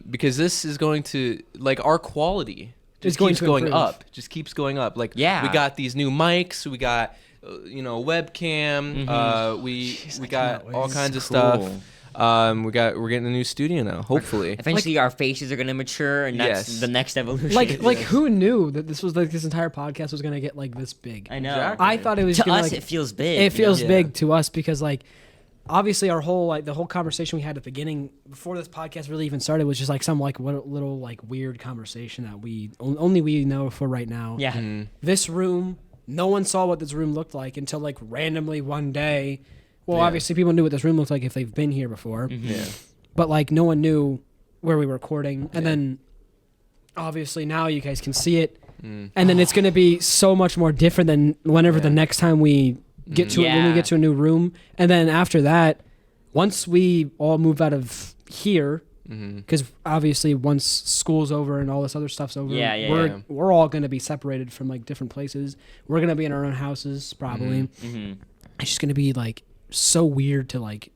A: Because this is going to our quality
C: It's
A: just
C: going
A: keeps
C: to
A: going
C: improve.
A: up. Just keeps going up. Like
B: Yeah.
A: we got these new mics. We got webcam. We
C: I
A: got
C: cannot
A: all
C: wait.
A: kinds of
B: Cool.
A: stuff. We're getting a new studio now. Hopefully.
B: Eventually, our faces are gonna mature, and that's
A: Yes.
B: the next evolution.
C: Like who knew that this was like this entire podcast was gonna get like this big?
B: I know.
A: Exactly.
C: I thought it was
B: To
C: gonna,
B: us,
C: like,
B: it feels big.
C: it feels
A: Yeah.
C: big to us because like obviously our whole like the whole conversation we had at the beginning before this podcast really even started was just like some like what little like weird conversation that we only we know for right now.
B: Yeah.
A: Mm-hmm.
C: This room, no one saw what this room looked like until like randomly one day. Well,
A: Yeah.
C: obviously people knew what this room looked like if they've been here before,
A: Yeah.
C: but like no one knew where we were recording. And then obviously now you guys can see it.
A: Mm.
C: And then it's going to be so much more different than whenever the
A: Yeah.
C: next time we get to when we
B: Yeah.
C: get to a new room. And then after that, once we all move out of here,
A: Mm-hmm.
C: because obviously once school's over and all this other stuff's over,
A: yeah.
C: we're all going to be separated from like different places. We're going to be in our own houses probably.
B: Mm-hmm.
C: It's just going to be like so weird to like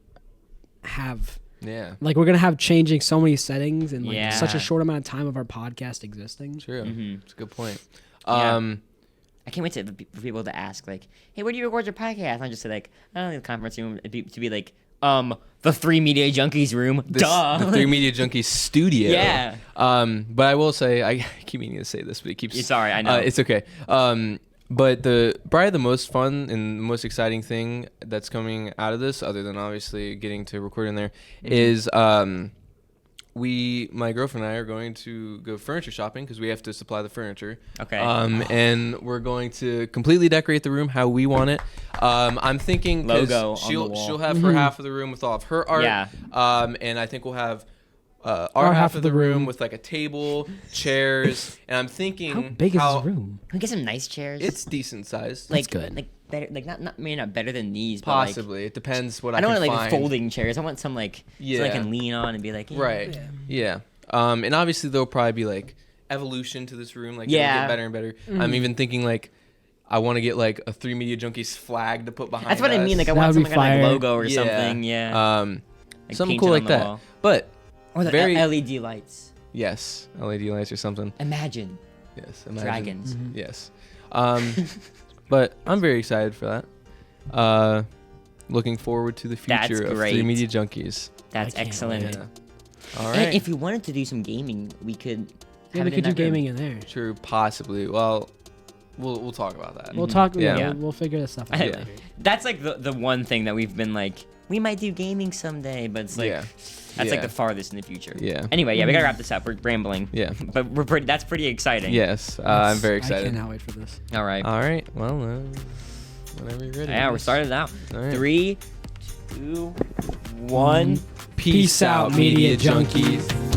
C: have.
A: Yeah.
C: Like we're gonna have changing so many settings in like
B: Yeah.
C: such a short amount of time of our podcast existing.
A: True.
B: Mhm.
A: That's a good point.
B: Yeah.
A: I
B: can't wait for people to ask like, "Hey, where do you record your podcast?" I just say like, "I don't know, the conference room." To be like, the Three Media Junkies room. Duh.
A: The Three Media Junkies studio.
B: Yeah.
A: But I will say, I keep meaning to say this, but it keeps.
B: Sorry, I know.
A: It's okay. But probably the most fun and the most exciting thing that's coming out of this, other than obviously getting to record in there, is my girlfriend and I are going to go furniture shopping because we have to supply the furniture.
B: Okay.
A: And we're going to completely decorate the room how we want it. I'm thinking 'cause
B: Logo on the wall.
A: she'll have her half of the room with all of her art.
B: Yeah.
A: And I think we'll have our half of the room with like a table, chairs, and I'm thinking
C: How big is this room?
B: Can we get some nice chairs?
A: It's decent sized.
B: like
C: good.
B: Like better, like not maybe not better than these,
A: Possibly. It depends what
B: but
A: I
B: like, I
A: can
B: don't want
A: find.
B: like folding chairs. I want some like so I
A: Yeah.
B: can lean on and be like,
A: Right. Yeah. And obviously there'll probably be like evolution to this room. Like
B: Yeah.
A: it'll get better and better. I'm even thinking like I want to get like a Three Media Junkies flag to put behind.
B: That's what I mean.
A: us.
B: Like I
C: That
B: want
C: would
B: some
C: be
B: kind of
C: fire.
B: logo or something. Yeah. Like
A: Something
B: painted
A: cool
B: on
A: like
B: the
A: that.
B: wall.
A: But
B: Or the
A: very-
B: LED lights.
A: yes, LED lights or something.
B: Imagine
A: Yes, imagine.
B: dragons.
A: Yes. But I'm very excited for that. Looking forward to the
B: That's
A: future of
B: great.
A: Three Media Junkies.
B: That's
C: I can't
B: excellent.
C: wait.
A: All
B: And
A: right.
B: if we wanted to do some gaming, we could.
C: Yeah,
B: have
C: we
B: it
C: could do
B: in that room.
C: gaming in there.
A: True, possibly. Well, we'll talk about that.
C: We'll talk.
A: Yeah.
C: Yeah, we'll figure this stuff out.
B: Yeah.
C: later.
B: That's like the one thing that we've been like, we might do gaming someday, but it's like
A: Yeah.
B: that's like
A: Yeah.
B: the farthest in the future.
A: Yeah.
B: Anyway, yeah, we gotta wrap this up. We're rambling.
A: Yeah.
B: But we're pretty. That's pretty exciting.
A: Yes, I'm very
C: I
A: excited.
C: cannot wait for this.
B: All right.
A: All right. Well, whenever you're ready.
B: Yeah, we're started now.
A: All right.
B: 3, 2, 1.
A: Peace out, Media Junkies.